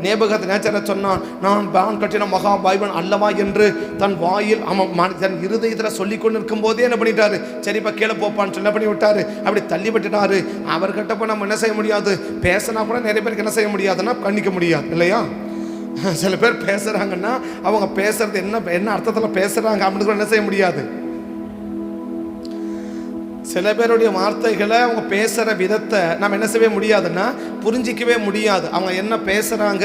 நேபுகத்நேச்சரை சொன்னான், நான் பான் கட்டின மகா பாய்வன் அல்லவா என்று தன் வாயில் அவன் தன் இருதயத்தில் சொல்லி கொண்டு இருக்கும் போதே என்ன பண்ணிட்டாரு, சரிப்பா கீழே போப்பான்னு சொல்ல பண்ணி விட்டாரு. அப்படி தள்ளி விட்டுட்டாரு. அவர்கிட்ட போய் நம்ம என்ன செய்ய முடியாது, பேசினா கூட நிறைய பேருக்கு என்ன செய்ய முடியாதுன்னா கண்ணிக்க முடியாது இல்லையா. சில பேர் பேசுறாங்கன்னா அவங்க பேசுறது என்ன அர்த்தத்தில் பேசுறாங்க அப்படின்னு கூட என்ன செய்ய முடியாது. சில பேருடைய வார்த்தைகளை அவங்க பேசுகிற விதத்தை நம்ம என்ன செய்யவே முடியாதுன்னா புரிஞ்சிக்கவே முடியாது. அவங்க என்ன பேசுகிறாங்க,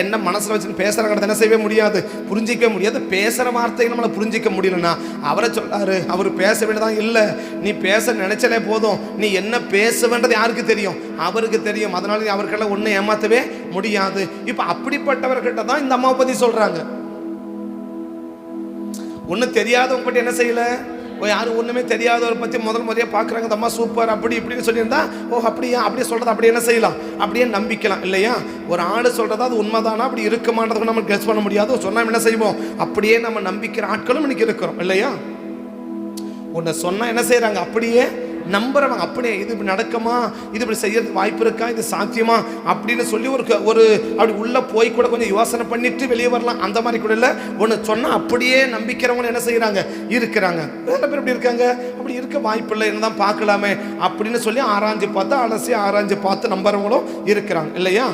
என்ன மனசில் வச்சுன்னு பேசுகிறாங்கிறத என்ன செய்யவே முடியாது, புரிஞ்சிக்கவே முடியாது. பேசுகிற வார்த்தையை நம்மளை புரிஞ்சிக்க முடியலன்னா அவரை சொல்கிறாரு, அவர் பேச வேண்டியதான் இல்லை, நீ பேச நினைச்சாலே போதும், நீ என்ன பேசுவேன்றது யாருக்கு தெரியும், அவருக்கு தெரியும். அதனால நீ அவர்களை ஒன்றும் ஏமாற்றவே முடியாது. இப்போ அப்படிப்பட்டவர்கிட்ட தான் இந்த அம்மாவை பற்றி சொல்கிறாங்க. ஒன்றும் தெரியாதவங்க பற்றி என்ன செய்யலை, யாரும் ஒன்றுமே தெரியாதவரை பற்றி முதல் முறையாக பார்க்குறாங்க, அந்த அம்மா சூப்பர் அப்படி இப்படின்னு சொல்லியிருந்தா, ஓ அப்படியா, அப்படியே சொல்கிறது அப்படியே என்ன செய்யலாம், அப்படியே நம்பிக்கலாம் இல்லையா. ஒரு ஆடு சொல்கிறதா அது உண்மைதானா அப்படி இருக்குமான்றதுக்கு நம்ம கெஸ் பண்ண முடியாது. சொன்னால் என்ன செய்வோம், அப்படியே நம்ம நம்பிக்கிற ஆட்களும் இன்னைக்கு இருக்கிறோம் இல்லையா. ஒன்று சொன்னால் என்ன செய்கிறாங்க, அப்படியே நம்புறவங்க. அப்படியே இது இப்படி நடக்குமா, இது இப்படி செய்யறதுக்கு வாய்ப்பு இருக்கா, இது சாத்தியமா அப்படின்னு சொல்லி ஒரு அப்படி உள்ள போய் கூட கொஞ்சம் யோசனை பண்ணிட்டு வெளியே வரலாம். அந்த மாதிரி கூட இல்லை. ஒன்று சொன்னால் அப்படியே நம்பிக்கிறவங்க என்ன செய்யறாங்க, இருக்கிறாங்க. நிறைய பேர் இப்படி இருக்காங்க. அப்படி இருக்க வாய்ப்பு இல்லை, என்னதான் பார்க்கலாமே அப்படின்னு சொல்லி ஆராய்ஞ்சு பார்த்து நம்புறவங்களும் இருக்கிறாங்க இல்லையா.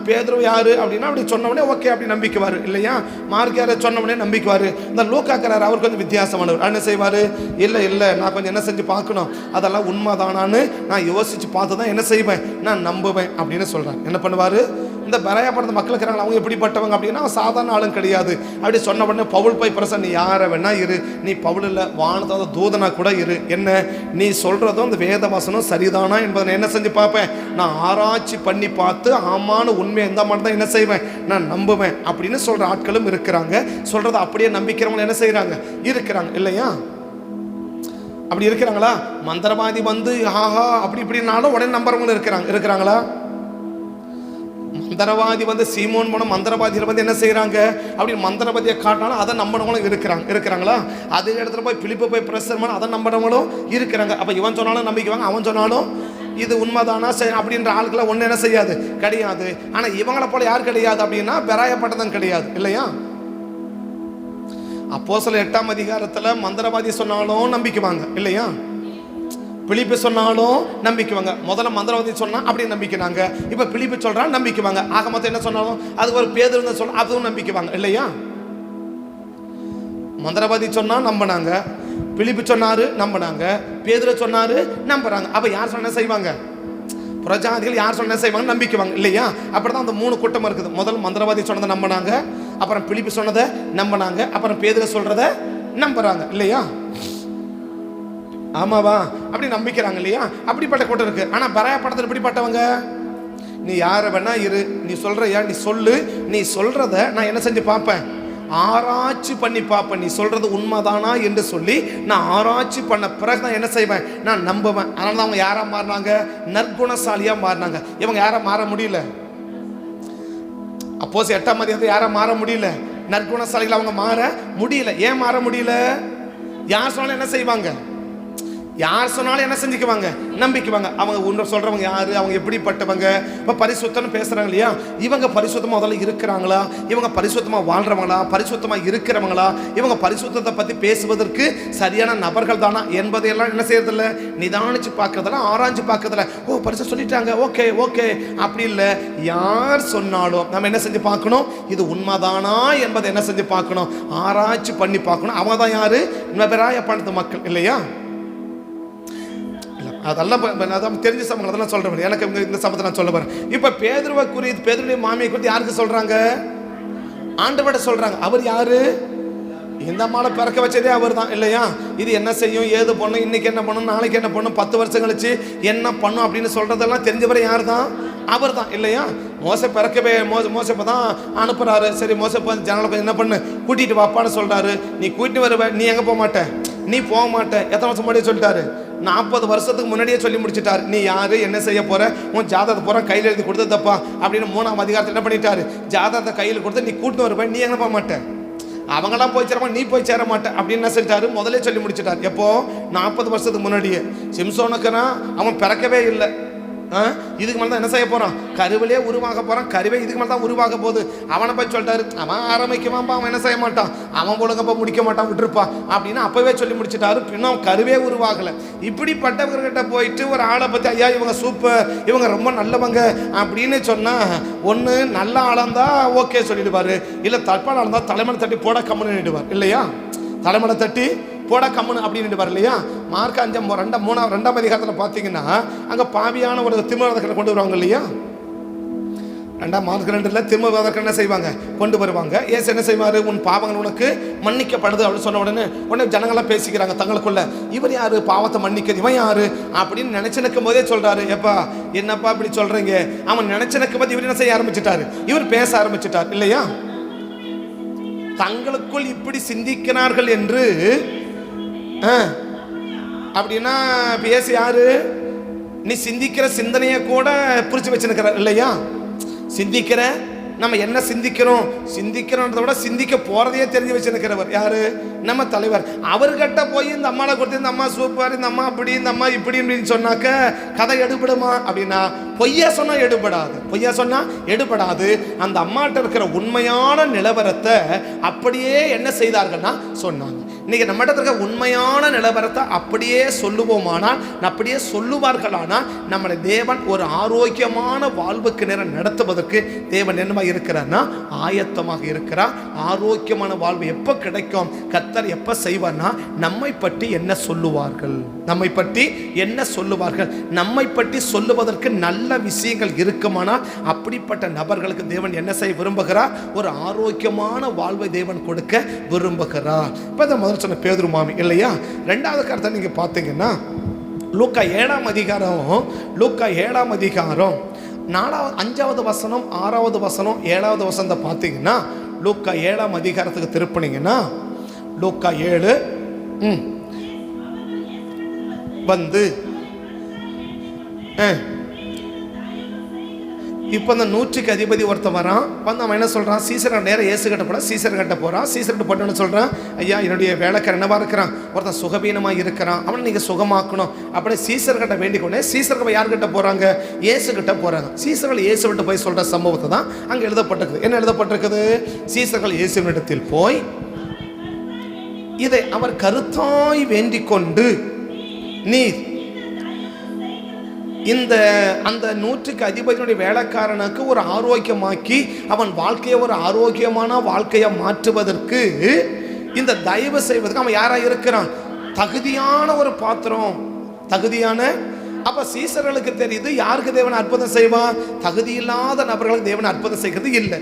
பேதுரு யாரு அப்படின்னா அப்படி சொன்னவனே ஓகே அப்படி நம்பிக்குவார் இல்லையா. மார்க் யாரை சொன்னவனே நம்பிக்குவார். இந்த லூக்காக்காரர் அவர் கொஞ்சம் வித்தியாசமானவர். என்ன செய்வார், இல்லை நான் கொஞ்சம் என்ன செஞ்சு பார்க்கணும், அதெல்லாம் உண்மைதானான்னு நான் யோசிச்சு பார்த்து தான் என்ன செய்வேன், நான் நம்புவேன் அப்படின்னு சொல்றாங்க. என்ன பண்ணுவாரு, இந்த பரையாப்படுற மக்கள் இருக்கிறாங்க, அவங்க எப்படிப்பட்டவங்க அப்படின்னா சாதாரண ஆளும் கிடையாது. அப்படி சொன்ன உடனே பவுல் போய் பிரசன், நீ யாரை வேணா இரு, நீ பவுல் இல்லை வானத்தோட தூதனா கூட இரு, என்ன நீ சொல்றதும் இந்த வேத வசனம் சரிதானா என்பதை என்ன செஞ்சு பார்ப்பேன், நான் ஆராய்ச்சி பண்ணி பார்த்து ஆமான உண்மை எந்த மாதிரி தான் என்ன செய்வேன், நான் நம்புவேன் அப்படின்னு சொல்ற ஆட்களும் இருக்கிறாங்க. சொல்றதை அப்படியே நம்பிக்கிறவங்க என்ன செய்யறாங்க, இருக்கிறாங்க இல்லையா. அப்படி இருக்கிறாங்களா, மந்திரவாதி வந்து ஆஹா அப்படி இப்படினாலும் உடனே நம்புறவங்களும் இருக்கிறாங்களா. மந்திரவாதி வந்து சீமோன் போன மந்திரவாதிகள் வந்து என்ன செய்யறாங்க, அப்படி மந்திரவாதியை காட்டினாலும் அதை நம்பினவங்களும் இருக்கிறாங்களா. அதே இடத்துல போய் பிலிப்பு போய் பிரசர் பண்ண அதை நம்பினவங்களும் இருக்கிறாங்க. அப்ப இவன் சொன்னாலும் நம்பிக்குவாங்க, அவன் சொன்னாலும் இது உண்மைதானா சரி அப்படின்ற ஆளுக்களை ஒன்று என்ன செய்யாது, கிடையாது. ஆனா இவங்களை போல யார் கிடையாது அப்படின்னா பெறாயப்பட்டதும் கிடையாது இல்லையா. அப்போஸ்தலர் 8ஆம் அதிகாரத்துல மந்திரவாதி சொன்னாலும் நம்பிக்குவாங்க இல்லையா, பிலிப்பு சொன்னாலும் நம்பிக்குவாங்க. முதல்ல மந்திரவாதி சொன்னா அப்படி நம்பிக்கிறாங்க, இப்ப பிலிப்பு சொல்றா நம்பிக்குவாங்க. ஆக மொத்தம் என்ன சொன்னாலும் அது ஒரு பேதுரு சொல்ல அதுவும் நம்பிக்குவாங்க இல்லையா. மந்திரவாதி சொன்னா நம்பினாங்க, பிலிப்பு சொன்னாரு நம்பினாங்க, பேதுரு சொன்னாரு நம்புறாங்க. அப்ப யார் சொன்ன செய்வாங்க, பிரஜாதிகள் யார் சொன்ன செய்வாங்க, நம்பிக்குவாங்க இல்லையா. அப்படிதான் அந்த 3 கூட்டம் இருக்குது. முதல் மந்திரவாதி சொன்னதை நம்பினாங்க, அப்புறம் பிலிப்பு சொன்னதை நம்பினாங்க, அப்புறம் பேதுரு சொல்றதை நம்புறாங்க இல்லையா? ஆமாவா? அப்படி நம்பிக்கிறாங்க இல்லையா? அப்படிப்பட்ட கூட்டம் இருக்கு. ஆனா பராயா படத்தில் எப்படிப்பட்டவங்க? நீ யாரை வேணா இரு, நீ சொல்றியா நீ சொல்லு, நீ சொல்றத நான் என்ன செஞ்சு பார்ப்பேன், ஆராய்ச்சி பண்ணி பார்ப்பேன், நீ சொல்றது உண்மைதானா என்று சொல்லி நான் ஆராய்ச்சி பண்ண பிறகு நான் என்ன செய்வேன், நான் நம்புவேன். அதனால தான் அவங்க யாரா மாறினாங்க, நற்குணசாலியா மாறினாங்க. இவங்க யாரா மாற முடியல. அப்போஸ் 8ஆம் அதிகாரத்தில் யாரா மாற முடியல, நற்குணசாலிகள் அவங்க மாற முடியல. ஏன் மாற முடியல? யார் சொன்னாலும் என்ன செய்வாங்க, யார் சொன்னாலும் என்ன செஞ்சுக்குவாங்க, நம்பிக்குவாங்க. அவங்க ஒன்று சொல்றவங்க யாரு, அவங்க எப்படிப்பட்டவங்க? இப்போ பரிசுத்தம்னு பேசுறாங்க இல்லையா, இவங்க பரிசுத்தமா முதல்ல இருக்கிறாங்களா, இவங்க பரிசுத்தமா வாழ்றவங்களா, பரிசுத்தமா இருக்கிறவங்களா, இவங்க பரிசுத்தத்தை பத்தி பேசுவதற்கு சரியான நபர்கள் தானா என்பதையெல்லாம் என்ன செய்யறதில்ல, நிதானிச்சு பார்க்கறதில்ல, ஆராய்ச்சி பார்க்கறதில்ல. ஓ பரிசு சொல்லிட்டாங்க, ஓகே ஓகே அப்படி இல்லை. யார் சொன்னாலும் நம்ம என்ன செஞ்சு பார்க்கணும், இது உண்மைதானா என்பதை என்ன செஞ்சு பார்க்கணும், ஆராய்ச்சி பண்ணி பார்க்கணும். அவங்க தான் யாரு, நபராய பணத்து மக்கள் இல்லையா? அதெல்லாம் தெரிஞ்ச சமூகம் அதெல்லாம் சொல்றேன். எனக்கு இந்த சமத்தை நான் சொல்ல போறேன். இப்ப பேதுருவை குறித்து, பேதுருடைய மாமியை குறித்து யாருக்கு சொல்றாங்க, ஆண்டவர்கிட்ட சொல்றாங்க. அவர் யாரு, இந்த அம்மாவை பிறக்க வச்சதே அவர் தான் இல்லையா? இது என்ன செய்யும், ஏது பண்ணும், இன்னைக்கு என்ன பண்ணும், நாளைக்கு என்ன பண்ணும், 10 வருஷம் கழிச்சு என்ன பண்ணும் அப்படின்னு சொல்றதெல்லாம் தெரிஞ்சவரை யார் தான், அவர் தான் இல்லையா? மோசை பிறக்கவே மோசப்ப தான் அனுப்புறாரு. சரி மோசப்ப ஜனங்களை என்ன பண்ணு, கூட்டிட்டு வாப்பான்னு சொல்றாரு. நீ கூட்டிட்டு வருவ, நீ எங்க போக மாட்ட, நீ போக மாட்ட. எத்தனை வருஷம் முன்னாடியே சொல்லிட்டாரு, 40 வருஷத்துக்கு முன்னாடியே சொல்லி முடிச்சிட்டாரு. நீ யாரு, என்ன செய்ய போற, உன் ஜாதகத்தை போற கையில் எழுதி கொடுத்து தப்பா அப்படின்னு 3ஆம் அதிகாரத்தில் என்ன பண்ணிட்டாரு, ஜாதகத்தை கையில் கொடுத்து நீ கூட்டிட்டு வருவேன், நீ எங்க போக மாட்டேன், அவங்களாம் போய் சேரமா, நீ போய் சேர மாட்டேன் அப்படின்னு என்ன செஞ்சாரு, முதலே சொல்லி முடிச்சிட்டாரு. எப்போ, 40 வருஷத்துக்கு முன்னாடியே. சிம்சோனுக்குனா அவன் பிறக்கவே இல்லை. இதுக்கு மேலே தான் என்ன செய்ய போறான், கருவிலே உருவாக போறான். கருவே இதுக்கு மேலே தான் உருவாக போகுது. அவனை போய் சொல்லிட்டாரு, அவன் ஆரம்பிக்குவான்பா, அவன் என்ன செய்ய மாட்டான், அவன் ஒழுங்கப்பா முடிக்க மாட்டான், விட்டுருப்பா அப்படின்னு அப்பவே சொல்லி முடிச்சுட்டாரு. இன்னும் கருவே உருவாகலை. இப்படிப்பட்டவர்கிட்ட போயிட்டு ஒரு ஆளை பற்றி, ஐயா இவங்க சூப்பர், இவங்க ரொம்ப நல்லவங்க அப்படின்னு சொன்னா, ஒன்று நல்ல ஆளந்தா ஓகே சொல்லிடுவாரு, இல்லை தப்பான ஆளந்தா தலைமலை தட்டி போட கம்முன்னு நிடுவார் இல்லையா? தலைமலை தட்டி போட கம்முன்னு அப்படின்னு வர இல்லையா? மார்க் 2ஆம் அதிகாரத்தில் பார்த்தீங்கன்னா அங்கே பாவியான ஒரு திமிர்வாதத்தை கொண்டு வருவாங்க இல்லையா? 2 மார்க் 2ல் திமிர்வாதத்தை என்ன செய்வாங்க, கொண்டு வருவாங்க. ஏசு என்ன செய்வார், உன் பாவங்கள் உனக்கு மன்னிக்கப்படுது அப்படின்னு சொன்ன உடனே ஜனங்கள்லாம் பேசிக்கிறாங்க தங்களுக்குள்ள, இவர் யாரு பாவத்தை மன்னிக்கிறது, இவன் யாரு அப்படின்னு நினைச்சு நிற்கும் போதே சொல்றாரு, எப்பா என்னப்பா இப்படி சொல்றீங்க, அவன் நினைச்சு நிற்கும் போது இவர் என்ன செய்ய ஆரம்பிச்சுட்டாரு, இவர் பேச ஆரம்பிச்சுட்டார் இல்லையா? தங்களுக்குள் இப்படி சிந்திக்கிறார்கள் என்று அப்படின்னா பேசி யாரு, நீ சிந்திக்கிற சிந்தனையை கூட புரிச்சு வச்சுருக்கிற இல்லையா? சிந்திக்கிற நம்ம என்ன சிந்திக்கிறோன்றத விட சிந்திக்க போறதையே தெரிஞ்சு வச்சிருக்கிறவர் யாரு, நம்ம தலைவர். அவர்கிட்ட போய் இந்த அம்மாவை கொடுத்து, இந்த அம்மா சூப்பர், இந்த அம்மா அப்படி, இந்த அம்மா இப்படி அப்படின்னு சொன்னாக்க கதை எடுபடுமா அப்படின்னா, பொய்யா சொன்னா எடுபடாது. அந்த அம்மாட்ட இருக்கிற உண்மையான நிலவரத்தை அப்படியே என்ன செய்தார்கள்னா சொன்னாங்க. இன்னைக்கு நம்மகிட்ட இருக்க உண்மையான நிலவரத்தை அப்படியே சொல்லுவோமானால், அப்படியே சொல்லுவார்களானால், நம்மளை தேவன் ஒரு ஆரோக்கியமான வாழ்வுக்கு நேரம் நடத்துவதற்கு தேவன் என்னமா இருக்கிறார்னா ஆயத்தமாக இருக்கிறார். ஆரோக்கியமான வாழ்வு எப்போ கிடைக்கும், கர்த்தர் எப்போ செய்வார்னா, நம்மை பற்றி என்ன சொல்லுவார்கள், நம்மை பற்றி சொல்லுவதற்கு நல்ல விஷயங்கள் இருக்குமானால், அப்படிப்பட்ட நபர்களுக்கு தேவன் என்ன செய்ய விரும்புகிறார், ஒரு ஆரோக்கியமான வாழ்வை தேவன் கொடுக்க விரும்புகிறார். இப்போ இந்த முதல் சொன்ன பேதுரு மாமி இல்லையா? 2வது கருத்தை நீங்க பார்த்தீங்கன்னா லூக்கா 7ஆம் அதிகாரம் 5வது வசனம் 6வது வசனம் 7வது வசனத்தை பார்த்தீங்கன்னா, லூக்கா 7ஆம் அதிகாரத்துக்கு திருப்பினீங்கன்னா, லூக்கா 7 வந்து இப்போ அந்த 100க்கு அதிபதி ஒருத்தன் வரான். வந்து அவன் என்ன சொல்கிறான், சீசர் நேரம் ஏசுகிட்ட போகிறான். சீசர்கிட்ட போகிறான். சீசர்கிட்ட போட்டோன்னு சொல்கிறான், ஐயா என்னுடைய வேலைக்காரன் என்னவா இருக்கிறான், ஒருத்தன் சுகவீனமாக இருக்கிறான், அவனை நீங்கள் சுகமாக்கணும் அப்படியே சீசர்கிட்ட வேண்டிக்கொண்டே சீசர்கள் யார்கிட்ட போகிறாங்க, ஏசுகிட்ட போகிறாங்க. சீசர்கள் இயேசுவிட்ட போய் சொல்கிற சம்பவத்தை தான் அங்கே எழுதப்பட்டிருக்குது. என்ன எழுதப்பட்டிருக்குது, சீசர்கள் இயேசுவினிடத்தில் போய் இதை அவர் கருத்தாய் வேண்டிக் கொண்டு, நீர் அந்த 100க்கு அதிபதியினுடைய வேலைக்காரனுக்கு ஒரு ஆரோக்கியமாக்கி அவன் வாழ்க்கையை ஒரு ஆரோக்கியமான வாழ்க்கையை மாற்றுவதற்கு இந்த தயவு செய்வதற்கு அவன் யாரா இருக்கிறான், தகுதியான ஒரு பாத்திரம், தகுதியான. அப்ப சீசர்களுக்கு தெரியுது யாருக்கு தேவன் அற்புதம் செய்வான், தகுதி இல்லாத நபர்களுக்கு தேவன் அற்புதம் செய்கிறது இல்லை.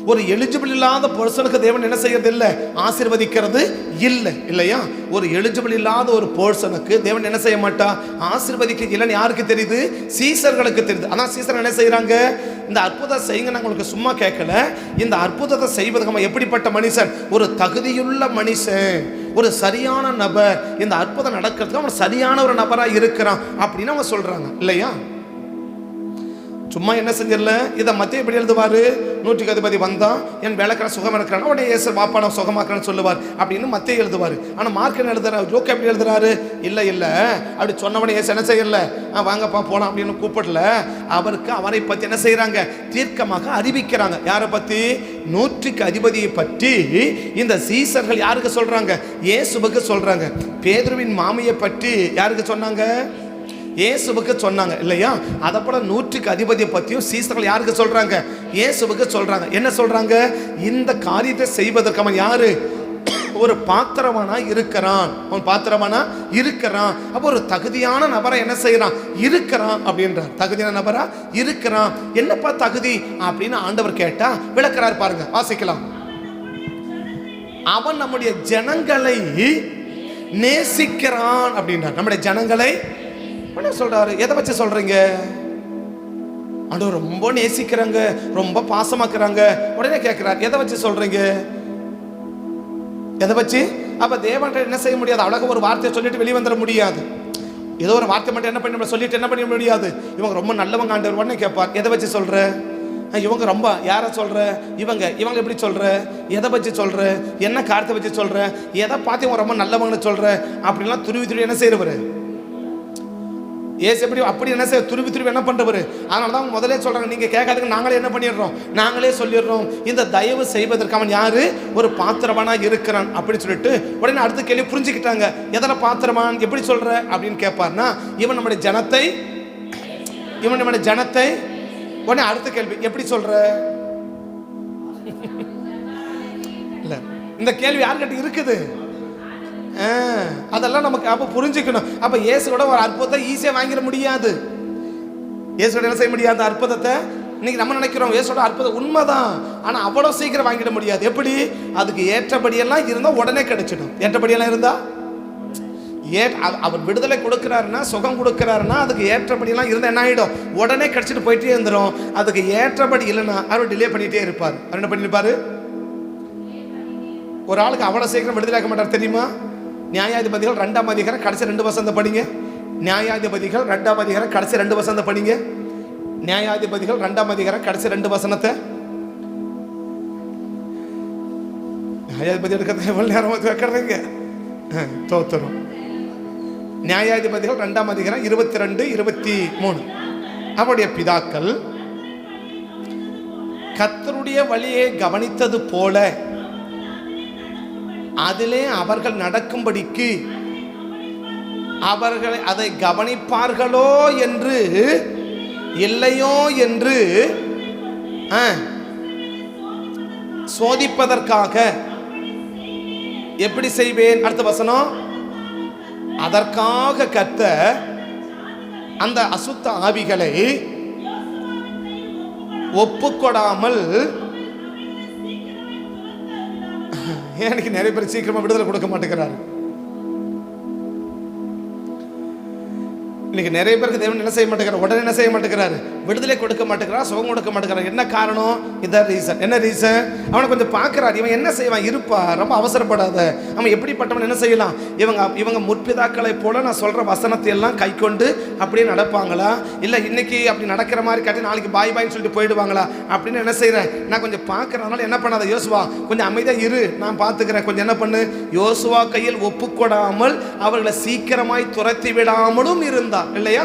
ஒரு எலிஜிபிள் இல்லாத பர்சனுக்கு தேவன் என்ன செய்யறது இல்லை, ஆசீர்வதிக்கிறது இல்லை, இல்லையா? ஒரு எலிஜிபிள் இல்லாத ஒரு பர்சனுக்கு தேவன் என்ன செய்ய மாட்டா, ஆசீர்வதிக்க இல்லைன்னு யாருக்கு தெரியுது? சீசர்களுக்கு தெரியுது. ஆனால் சீசர்கள் என்ன செய்யறாங்க? இந்த அற்புதம் செய்யுங்க, நான் உங்களுக்கு சும்மா கேட்கல. இந்த அற்புதத்தை செய்வதற்கு எப்படிப்பட்ட மனுஷன்? ஒரு தகுதியுள்ள மனுஷன், ஒரு சரியான நபர். இந்த அற்புதம் நடக்கிறதுக்கு அவன் சரியான ஒரு நபராக இருக்கிறான் அப்படின்னு அவங்க சொல்றாங்க, இல்லையா? சும்மா என்ன செஞ்சிடல. இதை மத்திய எப்படி எழுதுவார்? 100க்கு அதிபதி வந்தான், என் வேலைக்காரன் சுகம் இருக்கிறான், உடனே ஏசு பாப்பா நான் சுகமாக்குறேன்னு சொல்லுவார் அப்படின்னு மத்திய எழுதுவார். ஆனால் மார்க் என்ன எழுதுறாரு? ஜோக் எப்படி எழுதுறாரு? இல்லை இல்லை அப்படி சொன்னவனே ஏசு என்ன செய்யல, வாங்கப்பா போலாம் அப்படின்னு கூப்பிடல. அவருக்கு அவரை பற்றி என்ன செய்யறாங்க? தீர்க்கமாக அறிவிக்கிறாங்க. யாரை பற்றி? 100க்கு அதிபதியை பற்றி இந்த சீசர்கள் யாருக்கு சொல்றாங்க? இயேசுவுக்கு சொல்றாங்க. பேதுருவின் மாமியை பற்றி யாருக்கு சொன்னாங்க? இயேசுவுக்கு சொன்னாங்க, இல்லையா? அதை போல 100க்கு அதிபதியை பற்றியும் சீசர்கள் யாருக்கு சொல்றாங்க? இயேசுவுக்கு சொல்றாங்க. என்ன சொல்றாங்க? இந்த காரியத்தை செய்வதற்கு அவன் யாரு? ஒரு பாத்திரவானா இருக்கிறான். அவன் பாத்திரவானா இருக்கிறான். அப்போ ஒரு தகுதியான நபரை என்ன செய்யறான்? இருக்கிறான் அப்படின்றார். தகுதியான நபரா இருக்கிறான். என்னப்பா தகுதி அப்படின்னு ஆண்டவர் கேட்டா விளக்குறார் பாருங்க, வாசிக்கலாம். அவன் நம்முடைய ஜனங்களை நேசிக்கிறான் அப்படின்றார். நம்முடைய ஜனங்களை என்ன சொல்றாரு? எதை வச்சு சொல்றீங்க? ஆண்டவர் ரொம்ப நேசிக்கிறாங்க, ரொம்ப பாசமாக்குறாங்க. உடனே கேட்கிறார், எதை வச்சு சொல்றீங்க? எதை வச்சு? அப்ப தேவன் என்ன செய்ய முடியாது? அழகா ஒரு வார்த்தையை சொல்லிட்டு வெளியே வந்துட முடியாது. ஏதோ ஒரு வார்த்தை மட்டும் என்ன பண்ண சொல்லிட்டு என்ன பண்ண முடியாது. இவங்க ரொம்ப நல்லவங்க ஆண்டவர். உடனே கேட்பார், எதை வச்சு சொல்ற? இவங்க ரொம்ப யாரை சொல்ற? இவங்க எப்படி சொல்ற? எதை வச்சு சொல்ற? என்ன காரியத்தை வச்சு சொல்ற? எதை பார்த்து இவங்க ரொம்ப நல்லவங்கன்னு சொல்ற? அப்படின்லாம் துருவி என்ன செய்யறவரு? ஏசு எப்படி அப்படி என்ன செய்ய துருவி என்ன பண்றவரு? அதனால தான் முதலே சொல்றாங்க, நீங்க கேட்காதுங்க, நாங்களே என்ன பண்ணிடுறோம், நாங்களே சொல்லிடுறோம். இந்த தயவு செய்வதற்கு அவன் யாரு? ஒரு பாத்திரவானா இருக்கிறான் அப்படின்னு சொல்லிட்டு உடனே அடுத்த கேள்வி புரிஞ்சுக்கிட்டாங்க. எதன பாத்திரமான் எப்படி சொல்ற அப்படின்னு கேட்பார்னா, இவன் நம்முடைய ஜனத்தை. உடனே அடுத்த கேள்வி, எப்படி சொல்ற? இல்ல, இந்த கேள்வி யார்கிட்ட இருக்குது? அதெல்லாம் நமக்கு அப்ப புரிஞ்சுக்கணும். அப்ப இயேசுவோட ஒரு அற்புதத்தை ஈஸியா வாங்கிட முடியாது. இயேசுவோட என்ன செய்ய முடியாது? அற்புதத்தை இன்னைக்கு நம்ம நினைக்கிறோம் இயேசுவோட அற்புதம் உண்மைதான், ஆனா அவ்வளவு சீக்கிரம் வாங்கிட முடியாது. எப்படி? அதுக்கு ஏற்றபடியெல்லாம் இருந்தா உடனே கிடைச்சிடும். ஏற்றபடியெல்லாம் இருந்தா அவர் விடுதலை கொடுக்கிறாருன்னா, சுகம் கொடுக்கிறாருன்னா, அதுக்கு ஏற்றபடியெல்லாம் இருந்தா என்ன ஆயிடும்? உடனே கிடைச்சிட்டு போயிட்டே இருந்துடும். அதுக்கு ஏற்றபடி இல்லைன்னா அவர் டிலே பண்ணிட்டே இருப்பார். அவர் என்ன பண்ணிருப்பாரு? ஒரு ஆளுக்கு அவ்வளவு சீக்கிரம் விடுதலை ஆக்க மாட்டார், தெரியுமா? நியாயாதிபதிகள் 2ஆம் அதிகாரம் கடைசி 2 வசனத்தை படிங்க. நியாயாதிபதிகள் 2ஆம் அதிகாரம் கடைசி 2 வசனத்தை படிங்க. நியாயாதிபதிகள் 2ஆம் அதிகாரம் கடைசி 2 வசனத்தை. நியாயாதிபதி எடுக்கிறது எவ்வளவு நேரம் வைக்கிறீங்க? தோத்துரும். நியாயாதிபதிகள் 2ஆம் அதிகாரம் 22, 23. அவருடைய பிதாக்கள் கர்த்தருடைய வழியை கவனித்தது போல அதிலே அவர்கள் நடக்கும்படிக்கு அவர்கள் அதை கவனிப்பார்களோ என்று இல்லையோ என்று சோதிப்பதற்காக எப்படி செய்வேன்? அடுத்த வசனம், அதற்காக கர்த்தர் அந்த அசுத்த ஆவிகளை ஒப்புக்கொடாமல், எனக்கு நிறைய பேர் சீக்கிரமா விடுதலை கொடுக்க மாட்டேங்கிறாரு. இன்னைக்கு நிறைய பேருக்கு தேவன் என்ன செய்ய மாட்டேங்கிறார்? உடனே என்ன செய்ய மாட்டேங்கிறாரு? விடுதலை கொடுக்க மாட்டேங்கிறார், சுகம் கொடுக்க மாட்டேங்கிறார். என்ன காரணம்? இதான் ரீசன். என்ன ரீசன்? அவனை கொஞ்சம் பார்க்கிறார், இவன் என்ன செய்வான்? இருப்பா, ரொம்ப அவசரப்படாத, அவன் எப்படிப்பட்டவன், என்ன செய்யலாம்? இவங்க முற்பிதாக்களை போல நான் சொல்ற வசனத்தை எல்லாம் கை கொண்டு அப்படியே நடப்பாங்களா, இல்லை இன்னைக்கு அப்படி நடக்கிற மாதிரி காட்டி நாளைக்கு பாய் பாய்ன்னு சொல்லிட்டு போயிடுவாங்களா அப்படின்னு என்ன செய்யறேன்? நான் கொஞ்சம் பார்க்கறதுனால என்ன பண்ணாத யோசுவா, கொஞ்சம் அமைதியா இரு, நான் பார்த்துக்கிறேன், கொஞ்சம் என்ன பண்ணு. யோசுவா கையில் ஒப்புக்கொடாமல் அவர்களை சீக்கிரமாய் துரத்தி விடாமலும் இருந்தார், இல்லையா?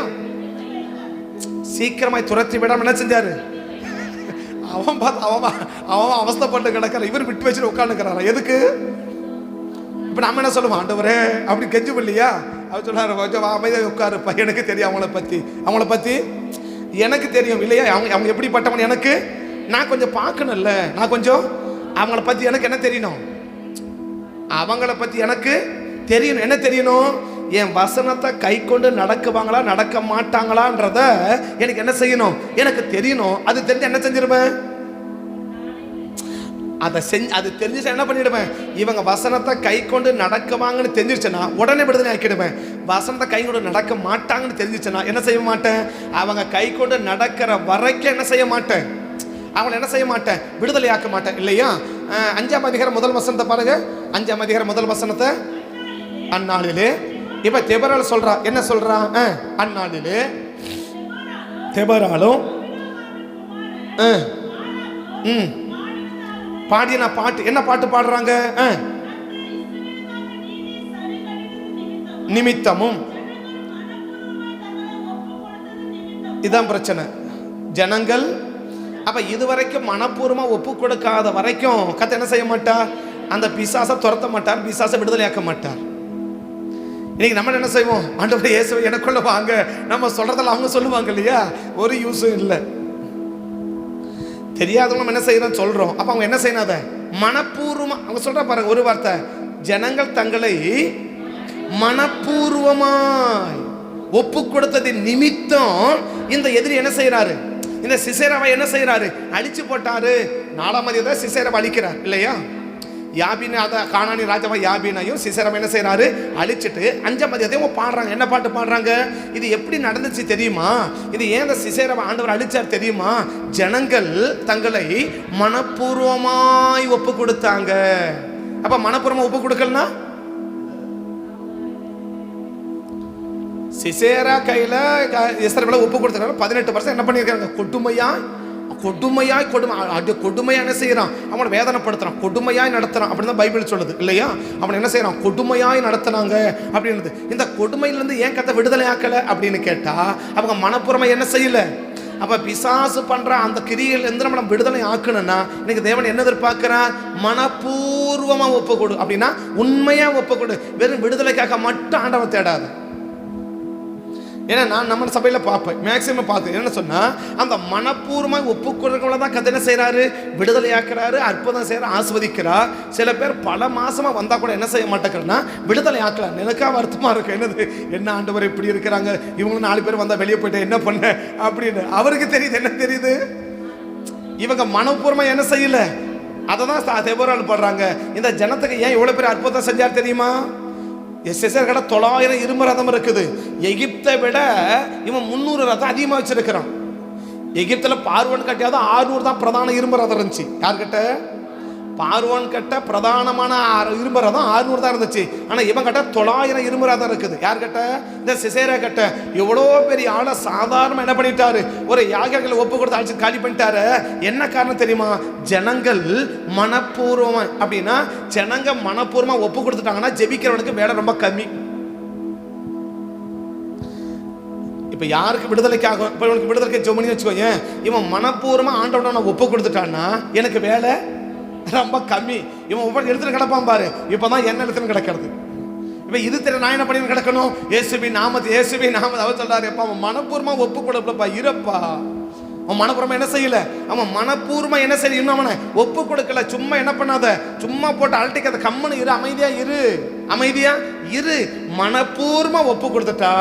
சீக்கிரமாய் துரத்தி விடாம என்ன செஞ்சாரு? அவன் அவஸ்தைப்பட்டு கிடக்கிற, இவர் விட்டு வச்சுட்டு உட்காந்துக்கிறாரா? எதுக்கு? இப்ப நம்ம என்ன சொல்லுவோம்? ஆண்டவரே அப்படி கெஞ்சும் இல்லையா? அவர் சொல்றாரு, கொஞ்சம் அமைதியாக உட்காருப்பா, எனக்கு தெரியும் அவங்கள பத்தி எனக்கு தெரியும், இல்லையா? அவங்க எப்படிப்பட்டவன் எனக்கு நான் கொஞ்சம் பார்க்கணும்ல, நான் கொஞ்சம் அவங்கள பத்தி எனக்கு என்ன தெரியணும்? அவங்கள பத்தி எனக்கு தெரியணும். என்ன தெரியணும்? என் வசனத்தை கை கொண்டு நடக்குவாங்களா நடக்க மாட்டாங்களான்றத எனக்கு என்ன செய்யணும்? எனக்கு தெரியணும். அது தெரிஞ்சு என்ன செஞ்சிருவேன்? அது தெரிஞ்சிச்சு என்ன பண்ணிடுவேன், இவங்க வசனத்தை கை கொண்டு நடக்குவாங்கன்னு தெரிஞ்சிருச்சுன்னா உடனே விடுதலை ஆக்கிடுவேன். வசனத்தை கை கொண்டு நடக்க மாட்டாங்கன்னு தெரிஞ்சிச்சுன்னா என்ன செய்ய மாட்டேன், அவங்க கை கொண்டு நடக்கிற வரைக்கும் என்ன செய்ய மாட்டேன், அவங்களை என்ன செய்ய மாட்டேன், விடுதலை ஆக்க மாட்டேன். இல்லையா? 5ஆம் அதிகாரம் முதல் வசனத்தை பாருங்க. 5ஆம் அதிகாரம் முதல் வசனத்தை. அந்நாளிலே இப்ப தெபரால் சொல்றா, என்ன சொல்றா, அந்நாளிலே தெபராலும் பாடின பாட்டு, என்ன பாட்டு பாடுறாங்க, நிமித்தமும். இதான் பிரச்சனை. ஜனங்கள் அப்ப இதுவரைக்கும் மனப்பூர்வமா ஒப்பு கொடுக்காத வரைக்கும் கர்த்தர் என்ன செய்ய மாட்டார், அந்த பிசாசை துரத்த மாட்டார், பிசாசை விடுதலையாக்க மாட்டார். இன்னைக்கு நம்ம என்ன செய்வோம், ஆண்டவரே இயேசுவே எனக்குள்ள வாங்க, நம்ம சொல்றதெல்லாம் அவங்க சொல்லுவாங்க இல்லையா, ஒரு யூஸும் இல்லை. தெரியாதவங்க நம்ம என்ன செய்யறோம் சொல்றோம். அப்ப அவங்க என்ன செய்யணும், அதை மனப்பூர்வமா அவங்க சொல்ற பாருங்க ஒரு வார்த்தை, ஜனங்கள் தங்களை மனப்பூர்வமாய் ஒப்பு கொடுத்ததின் நிமித்தம் இந்த எதிரி என்ன செய்யறாரு, இந்த சிசேராவை என்ன செய்யறாரு, அழிச்சு போட்டாரு. 4ஆம் அதிகாரத்துல சிசேராவை அழிக்கிறார் இல்லையா, யாபின் அத கானானி ராஜாவா யாபினையும் சிசேராவை என்ன செய்யறாரு, அழிச்சிட்டு 5ஆம் அதிகாரத்தையும் பாடுறாங்க. என்ன பாட்டு பாடுறாங்க, இது எப்படி நடந்துச்சு தெரியுமா, இது ஏன் இந்த சிசேராவை ஆண்டவர் அழிச்சார் தெரியுமா, ஜனங்கள் தங்களை மனப்பூர்வமாய் ஒப்பு கொடுத்தாங்க. அப்ப மனப்பூர்வமா ஒப்பு கொடுக்கலனா சிசேரா கையில எஸ்தர் ஒப்பு கொடுத்தாங்க. 18% என்ன பண்ணியிருக்காங்க, கொடுமையா என்ன செய்யறான், அவனை வேதனைப்படுத்துறான், கொடுமையாய் நடத்துறான் அப்படின்னு தான் பைபிள் சொல்லுது இல்லையா. அவன் என்ன செய்யறான், கொடுமையாய் நடத்தினாங்க அப்படின்றது. இந்த கொடுமையிலிருந்து ஏன் கர்த்தர் விடுதலை ஆக்கல அப்படின்னு கேட்டா, அவங்க மனப்பூர்வமா என்ன செய்யல. அப்ப பிசாசு பண்ற அந்த கிரியில் இருந்து நம்ம விடுதலை ஆக்கணும்னா இன்னைக்கு தேவன் என்ன எதிர்பார்க்கிறார், மனப்பூர்வமா ஒப்பு கொடு அப்படின்னா உண்மையா ஒப்பு கொடு. வெறும் விடுதலைக்காக மட்டும் ஆண்டவன் தேடாது. ஏன்னா நான் நம்ம சபையில் பார்ப்பேன், மேக்சிமம் பார்த்து என்ன சொன்னால், அந்த மனப்பூர்வமாக ஒப்புக்கொடுக்கிறவங்கள தான் கதை என்ன செய்கிறாரு, விடுதலையாக்குறாரு, அற்புதம் செய்கிறார், ஆஸ்வதிக்கிறார். சில பேர் பல மாதமாக வந்தால் கூட என்ன செய்ய மாட்டேங்கிறன்னா விடுதலை ஆக்கலாம். எனக்காக வருத்தமாக இருக்கும், என்னது என்ன ஆண்டவர் இப்படி இருக்கிறாங்க, இவங்களும் 4 பேர் வந்தால் வெளியே போயிட்டு என்ன பண்ண அப்படின்னு அவருக்கு தெரியுது. என்ன தெரியுது, இவங்க மனப்பூர்வமாக என்ன செய்யலை. அதை தான் தெபரால் படுறாங்க. இந்த ஜனத்துக்கு ஏன் இவ்வளோ பேர் அற்புதம் செஞ்சார் தெரியுமா, எஸ்எஸ்ஆர் கடை 900 இரும்பு ரதம் இருக்குது. எகிப்தை விட இவன் 300 ரதம் அதிகமாக வச்சிருக்கிறான். எகிப்தில் பார்வோன் கட்டியாவது 600 தான் பிரதான இரும்பு ரதம் இருந்துச்சு. யார்கிட்ட, பார்வோன் கட்ட பிரதானமான இரும்பு ரதம் 600 தான் இருந்துச்சு. ஆனால் இவன் கட்ட 900 இரும்பு ரதம் இருக்குது. யார்கிட்ட, இந்த சிசேரா கட்ட. எவ்வளோ பெரிய ஆளை சாதாரண என்ன பண்ணிட்டாரு, ஒரு யாகங்களை ஒப்பு கொடுத்து அழைச்சி காலி பண்ணிட்டாரு. என்ன காரணம் தெரியுமா, ஜனங்கள் மனப்பூர்வமா. அப்படின்னா ஜனங்க மனப்பூர்வமா ஒப்பு கொடுத்துட்டாங்கன்னா ஜெபிக்கிறவனுக்கு வேலை ரொம்ப கம்மி. இப்போ யாருக்கு விடுதலைக்காக, இப்போ இவனுக்கு விடுதலைக்கு ஜெபம் பண்ணி வச்சுக்கோங்க, இவன் மனப்பூர்வமா ஆண்டவனை ஒப்பு கொடுத்துட்டான்னா எனக்கு வேலை ரொம்ப கம்மி. இவன் ஒவ்வொரு இடத்துல கிடப்பான் பாரு, இப்போதான் என்ன இடத்துல கிடக்கிறது. இப்போ இது தெரிய நான் என்ன பண்ணி கிடக்கணும், இயேசுவின் நாமத்தை அவர் சொல்றாரு. எப்போ அவன் மனப்பூர்வமா ஒப்பு கொடுப்பா இருப்பா, அவன் மனப்பூர்வமா என்ன செய்யல, அவன் மனப்பூர்வமா என்ன செய்ய, இன்னும் அவனை ஒப்பு கொடுக்கல. சும்மா என்ன பண்ணாத, சும்மா போட்டு அழட்டிக்காத, கம்மனு இரு, அமைதியா இரு. மனப்பூர்வமா ஒப்பு கொடுத்துட்டா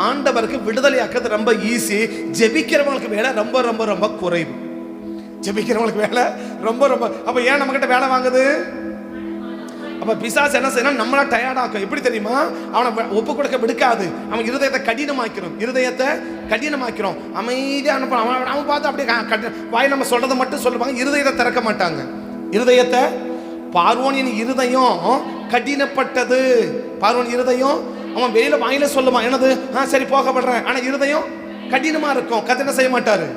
ஆண்டவருக்கு விடுதலை ஆக்கிறது ரொம்ப ஈஸி. ஜெபிக்கிறவங்களுக்கு வேலை ரொம்ப ரொம்ப ரொம்ப குறைவு. ஜெபிக்கிறவங்களுக்கு வேலை ரொம்ப ரொம்ப. அப்ப ஏன் நம்ம கிட்ட வேலை வாங்குது? அப்ப பிசாசு என்ன செய்யணும், நம்மளா டயர்ட் ஆக்கும். எப்படி தெரியுமா, அவனை ஒப்பு கொடுக்க விடுக்காது. அவன் இருதயத்தை கடினமாக்கிறோம், அமைதியா அனுப்ப. அவன் பார்த்து அப்படியே வாய் நம்ம சொல்றதை மட்டும் சொல்லுவாங்க, இருதயத்தை திறக்க மாட்டாங்க. இருதயத்தை, பார்வோனின் இருதயம் கடினப்பட்டது. பார்வோன் இருதயம், அவன் வெளியில வாயில சொல்லுவான் என்னது, சரி போகப்படுறேன், ஆனா இருதயம் கடினமா இருக்கும். கதை என்ன செய்ய மாட்டாரு,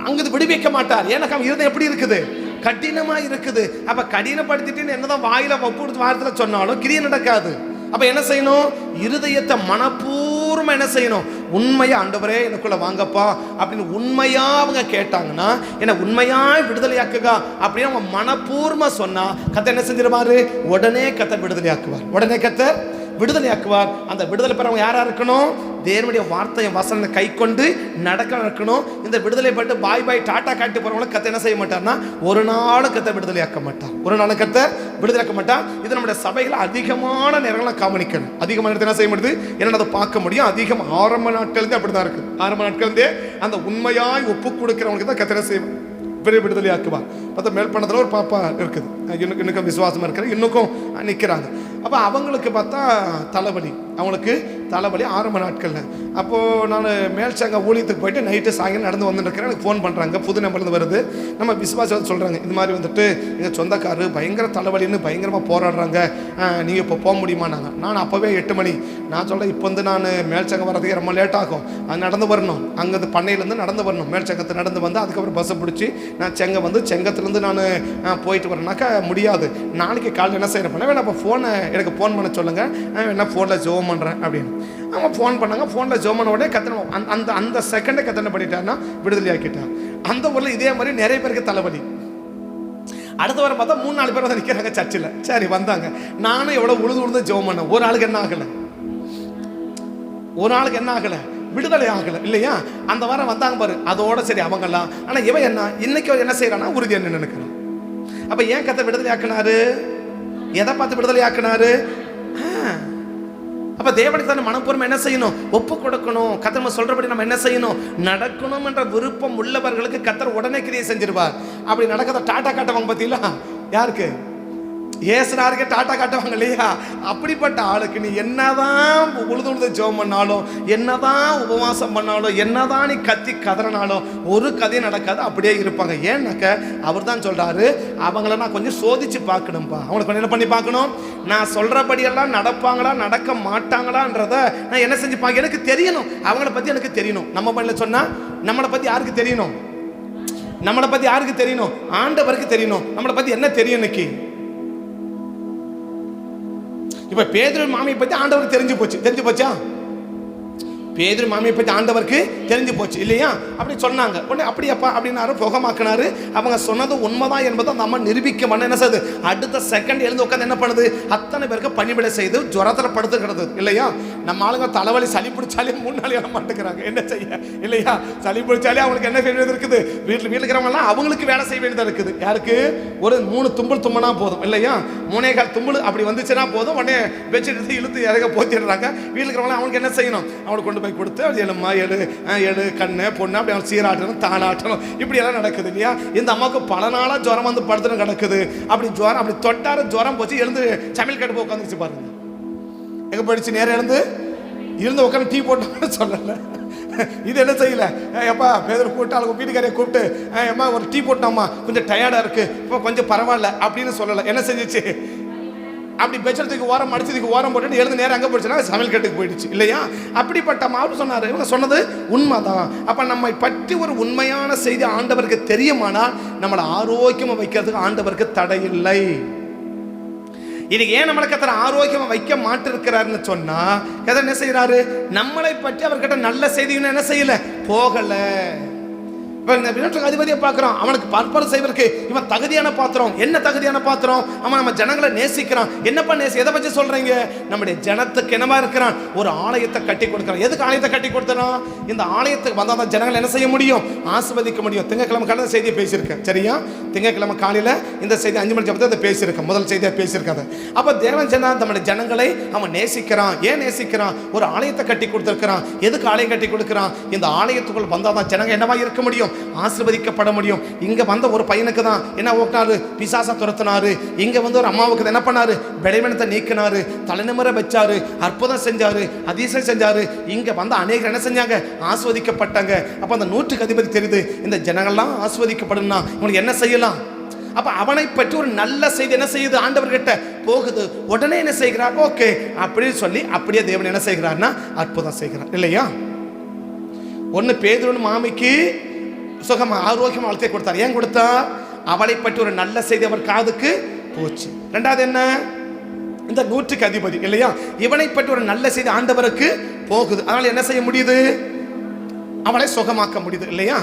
அங்கு விடுவிக்க மாட்டார். எனக்கு அவன் இருதயம் எப்படி இருக்குது, கடினமா இருக்குது. அப்ப கடினப்படுத்திட்டு என்னதான் வாயில ஒப்பு வாரத்துல சொன்னாலும் கிரியை நடக்காது. அப்ப என்ன செய்யணும், இருதயத்தை மனப்பூர்வமா என்ன செய்யணும், உண்மையா ஆண்டவரே எனக்குள்ள வாங்கப்பா அப்படின்னு உண்மையா அவங்க கேட்டாங்கன்னா, என்ன உண்மையாய் விடுதலையாக்குங்க அப்படின்னு அவங்க மனப்பூர்வமா சொன்னா கர்த்தர் என்ன செஞ்சிருவாரு, உடனே கர்த்தர் விடுதலையாக்குவார். அந்த விடுதலை பெறவங்க யாரா இருக்கணும், தேவனுடைய வார்த்தையை வசனத்தை கை கொண்டு நடக்க இருக்கணும். இந்த விடுதலை பட்டு பாய் டாட்டா காட்டி போறவங்களை கர்த்தர் என்ன செய்ய மாட்டார்னா, ஒரு நாள் கர்த்தர் விடுதலையாக்க மாட்டார். இது நம்முடைய சபைகளை அதிகமான நேரங்களை கவனிக்கணும். அதிகமான நேரத்தை என்ன செய்ய முடியுது, என்ன அதை பார்க்க முடியும். அதிகம் ஆரம்ப நாட்கள் அப்படிதான் இருக்கு. ஆரம்ப நாட்கள் அந்த உண்மையாய் ஒப்பு கொடுக்கிறவங்களுக்கு தான் கர்த்தர் செய்யும் விடுதலை ஆக்குவார். பார்த்தா மேல் பண்ணத்தில் ஒரு பாப்பா இருக்குது, இன்னும் விசுவாசமாக இருக்கிற இன்னும் நிற்கிறாங்க. அப்போ அவங்களுக்கு பார்த்தா தலைவலி, அவங்களுக்கு தலைவலி ஆரம்ப நாட்களில். அப்போது நான் மேல் சங்க ஊழியத்துக்கு போயிட்டு நைட்டு சாயங்காலம் நடந்து வந்துட்டுருக்கிறேன். எனக்கு ஃபோன் பண்ணுறாங்க, புது நம்பர்லேருந்து வருது. நம்ம விசுவாசம் சொல்கிறாங்க, இந்த மாதிரி வந்துட்டு எங்கள் சொந்தக்காரரு பயங்கர தலைவலின்னு பயங்கரமாக போராடுறாங்க, நீங்கள் இப்போ போக முடியுமானாங்க. நான் அப்போவே 8 மணி. நான் சொல்கிறேன், இப்போ வந்து நான் மேல் சங்கம் வர்றதுக்கு ரொம்ப லேட் ஆகும், அது நடந்து வரணும், அங்கேருந்து பண்ணையிலேருந்து நடந்து வரணும், மேல் சங்கத்தை நடந்து வந்து அதுக்கப்புறம் பஸ்ஸை பிடிச்சி நான் செங்கம் வந்து செங்கத்துலேருந்து நான் போயிட்டு வரேன்னாக்கா முடியாது. நாளைக்கு காலையில் என்ன செய்கிறேன் பண்ண வேணா, அப்போ ஃபோனை எனக்கு ஃபோன் பண்ண சொல்லுங்கள், நான் என்ன ஃபோனில் ஜோம் பண்ணுறேன் அப்படின்னு. அவங்க ஃபோன் பண்ணாங்க. ஃபோனில் ஜோம் பண்ண உடனே கத்தனை அந்த செகண்டை கத்தனை பண்ணிட்டான்னா விடுதலை ஆக்கிட்டான். அந்த ஊரில் இதே மாதிரி நிறைய பேருக்கு தலைவலி. அடுத்த வாரம் பார்த்தா 3-4 பேர் வந்து நிற்கிறாங்க சர்ச்சில். சரி வந்தாங்க, நானும் எவ்வளோ உழுது ஜோம் பண்ணேன். ஒரு ஆளுக்கு என்ன ஆகலை, ஒரு ஆளுக்கு என்ன ஆகலை, விடுதலை ஆகலை இல்லையா? அந்த வாரம் வந்தாங்க பாரு, அதோட சரி அவங்கெல்லாம். ஆனால் இவன் என்ன இன்னைக்கு என்ன செய்யறான்னா உறுதி என்ன நினைக்கிறான். அப்போ ஏன் கத்தை விடுதலை ஆக்கினாரு, எதை பார்த்து விடுதலை ஆக்கினாரு? அப்ப தேவனுக்கு தானே மனப்பூர்வம் என்ன செய்யணும், ஒப்பு கொடுக்கணும். கர்த்தர் சொல்றபடி நம்ம என்ன செய்யணும், நடக்கணும் என்ற விருப்பம் உள்ளவர்களுக்கு கர்த்தர் உடனே கிரியை செஞ்சிருவார். அப்படி நடக்கிறத டாட்டா காட்டுவாங்க பார்த்தீங்களா, யாருக்கு? ஏசுனாருக்கே டாட்டா காட்டுவாங்க இல்லையா? அப்படிப்பட்ட ஆளுக்கு நீ என்னதான் உழுது ஜெபம் பண்ணாலும், என்னதான் உபவாசம் பண்ணாலும், என்னதான் நீ கத்தி கதறினாலும் ஒரு கதையும் நடக்காது, அப்படியே இருப்பாங்க. ஏன்னாக்க அவர் தான் சொல்றாரு, அவங்கள நான் கொஞ்சம் சோதிச்சு பார்க்கணும்ப்பா. அவங்களை கொஞ்சம் என்ன பண்ணி பார்க்கணும், நான் சொல்றபடியெல்லாம் நடப்பாங்களா நடக்க மாட்டாங்களான்றத நான் என்ன செஞ்சு பார்க்க, எனக்கு தெரியணும், அவங்கள பத்தி எனக்கு தெரியணும். நம்ம பண்ணல சொன்னா நம்மளை பத்தி யாருக்கு தெரியணும், நம்மளை பத்தி யாருக்கு தெரியணும், ஆண்டவருக்கு தெரியணும். நம்மளை பத்தி என்ன தெரியும் இன்னைக்கு? இப்ப பேதுரு மாமியை பத்தி ஆண்டவருக்கு தெரிஞ்சு போச்சா? பேதுரு மாமியை பத்தி ஆண்டவருக்கு தெரிஞ்சு போச்சு இல்லையா? அப்படி சொன்னாங்க. உடனே அப்படியப்பா அப்படின்னாரு, புகமாக்கினாரு. அவங்க சொன்னது உண்மைதான் என்பதை அந்த அம்மா நிரூபிக்க பண்ண என்ன செய்யுது, அடுத்த செகண்ட் எழுந்து உட்காந்து என்ன பண்ணுது, அத்தனை பேருக்கு பணிவிடை செய்து ஜுரத்தில் படுத்து கிடந்தது இல்லையா? நம்ம ஆளுங்க தலைவலி சளி பிடிச்சாலே 3 நாள் எழ மாட்டேங்கிறாங்க. என்ன செய்ய இல்லையா? சளி பிடிச்சாலே அவங்களுக்கு என்ன வேண்டியது இருக்குது, வீட்டில் இருக்கிறவங்கலாம் அவங்களுக்கு வேலை செய்ய வேண்டியதாக இருக்குது. யாருக்கு? ஒரு 3 தும்பல் தும்மனா போதும் இல்லையா? 3.25 தும்பல் அப்படி வந்துச்சுன்னா போதும், உடனே பெட்ஷீட் இழுத்து இறங்க போத்திடுறாங்க. வீட்டில் இருக்கிறவங்களாம் அவங்களுக்கு என்ன செய்யணும், அவங்களுக்கு கொண்டு போய் கொடுத்து அது எழுமா எழு கண்ணு பொண்ணு அப்படி அவங்க சீராட்டணும் தாளாட்டணும், இப்படி எல்லாம் நடக்குது இல்லையா? இந்த அம்மாவுக்கு பல நாளாக ஜுரம் வந்து படுத்துன்னு கிடக்குது. அப்படி ஜுரம் அப்படி தொட்டாரு, ஜுரம் போச்சு, எழுந்து சமையல் கட்டு போய் உட்காந்துச்சு பாருங்க. எங்க போயிடுச்சு, நேரம் இருந்து உட்காந்து டீ போட்டோம்னு சொல்லலை. இது என்ன செய்யல, எப்பா பேதர் கூப்பிட்டு அவங்க வீட்டுக்காரையை கூப்பிட்டு ஏம்மா ஒரு டீ போட்டோம்மா, கொஞ்சம் டயர்டா இருக்கு, இப்போ கொஞ்சம் பரவாயில்ல அப்படின்னு சொல்லலை. என்ன செஞ்சிச்சு, அப்படி பெச்சத்துக்கு ஓரம் அடிச்சதுக்கு ஓரம் போட்டு எழுந்து நேரம் அங்கே போயிடுச்சுன்னா சமையல் கட்டுக்கு போயிடுச்சு இல்லையா? அப்படிப்பட்ட மாவு சொன்னார். இவங்க சொன்னது உண்மைதான். அப்போ நம்மை பற்றி ஒரு உண்மையான செய்தி ஆண்டவருக்கு தெரியுமானால் நம்மளை ஆரோக்கியமாக வைக்கிறதுக்கு ஆண்டவருக்கு தடை இல்லை. இன்னைக்கு ஏன் நம்மளை கத்தர் ஆரோக்கியமா வைக்க மாட்டிருக்கிறாருன்னு சொன்னா, கத்தர் என்ன செய்யறாரு, நம்மளை பற்றி அவர்கிட்ட நல்ல செய்தின்னு என்ன செய்யல, போகல. அதிபதியை பார்க்கிறோம், அவனுக்கு பற்பல செய்வதற்கு இவன் தகுதியான பாத்திரம். என்ன தகுதியான பாத்திரம்? அவன் நம்ம ஜனங்களை நேசிக்கிறான். என்னப்பா எதை பற்றி சொல்றீங்க? நம்முடைய ஜனத்துக்கு என்னவா இருக்கிறான், ஒரு ஆலயத்தை கட்டி கொடுக்கிறான். எதுக்கு ஆலயத்தை கட்டி கொடுத்தறான்? இந்த ஆலயத்துக்கு வந்தால் ஜனங்களை என்ன செய்ய முடியும், ஆசீர்வதிக்க முடியும். திங்கட்கிழமை காலையில் செய்தியை பேசியிருக்கேன் சரியா? திங்கட்கிழமை காலையில் இந்த செய்தி 5 மணி ஜபத்தை பேசியிருக்கேன், முதல் செய்தியை பேசியிருக்காது. அப்போ தேவன் சொன்னான், நம்முடைய ஜனங்களை அவன் நேசிக்கிறான். ஏன் நேசிக்கிறான்? ஒரு ஆலயத்தை கட்டி கொடுத்துருக்கிறான். எதுக்கு ஆலயம் கட்டி கொடுக்கிறான்? இந்த ஆலயத்துக்குள் வந்தால் ஜனங்க என்னவா இருக்க முடியும், ஆசீர்வதிக்கப்பட முடியும். இங்க வந்த ஒரு பையனுக்கு தான் என்ன ஓட்டினாரு, பிசாசை துரத்தினாரு. இங்க வந்து ஒரு அம்மாவுக்கு என்ன பண்ணாரு, பலவீனத்தை நீக்கினாரு, தலைநிமிர வச்சாரு, அற்புதம் செஞ்சாரு, அதிசயம் செஞ்சாரு. இங்க வந்து அநேகர் என்ன செஞ்சாங்க, ஆசீர்வதிக்கப்பட்டாங்க. அப்ப அந்த 100க்கு அதிபதி தெரியுது, இந்த ஜனங்கள்லாம் ஆசீர்வதிக்கப்படும்னா இவனுக்கு என்ன செய்யலாம். அப்ப அவனை பற்றி ஒரு நல்ல செய்தி என்ன செய்யுது, ஆண்டவர்கிட்ட போகுது. உடனே என்ன செய்கிறார், ஓகே அப்படின்னு சொல்லி அப்படியே தேவன் என்ன செய்கிறார்னா அற்புதம் செய்கிறார் இல்லையா? ஒன்னு பேதுரு மாமிக்கு சுகமா ஆரோக்கியமா வாழ்க்கை கொடுத்தார். ஏன் கொடுத்தார்? அவளை பற்றி ஒரு நல்ல செய்தி அவர் காதுக்கு போச்சு. ரெண்டாவது என்ன, இந்த 100க்கு அதிபதி இல்லையா, இவனை பற்றி ஒரு நல்ல செய்தி ஆண்டவருக்கு போகுது. அதனால என்ன செய்ய முடியுது, அவளை சுகமாக்க முடியுது இல்லையா?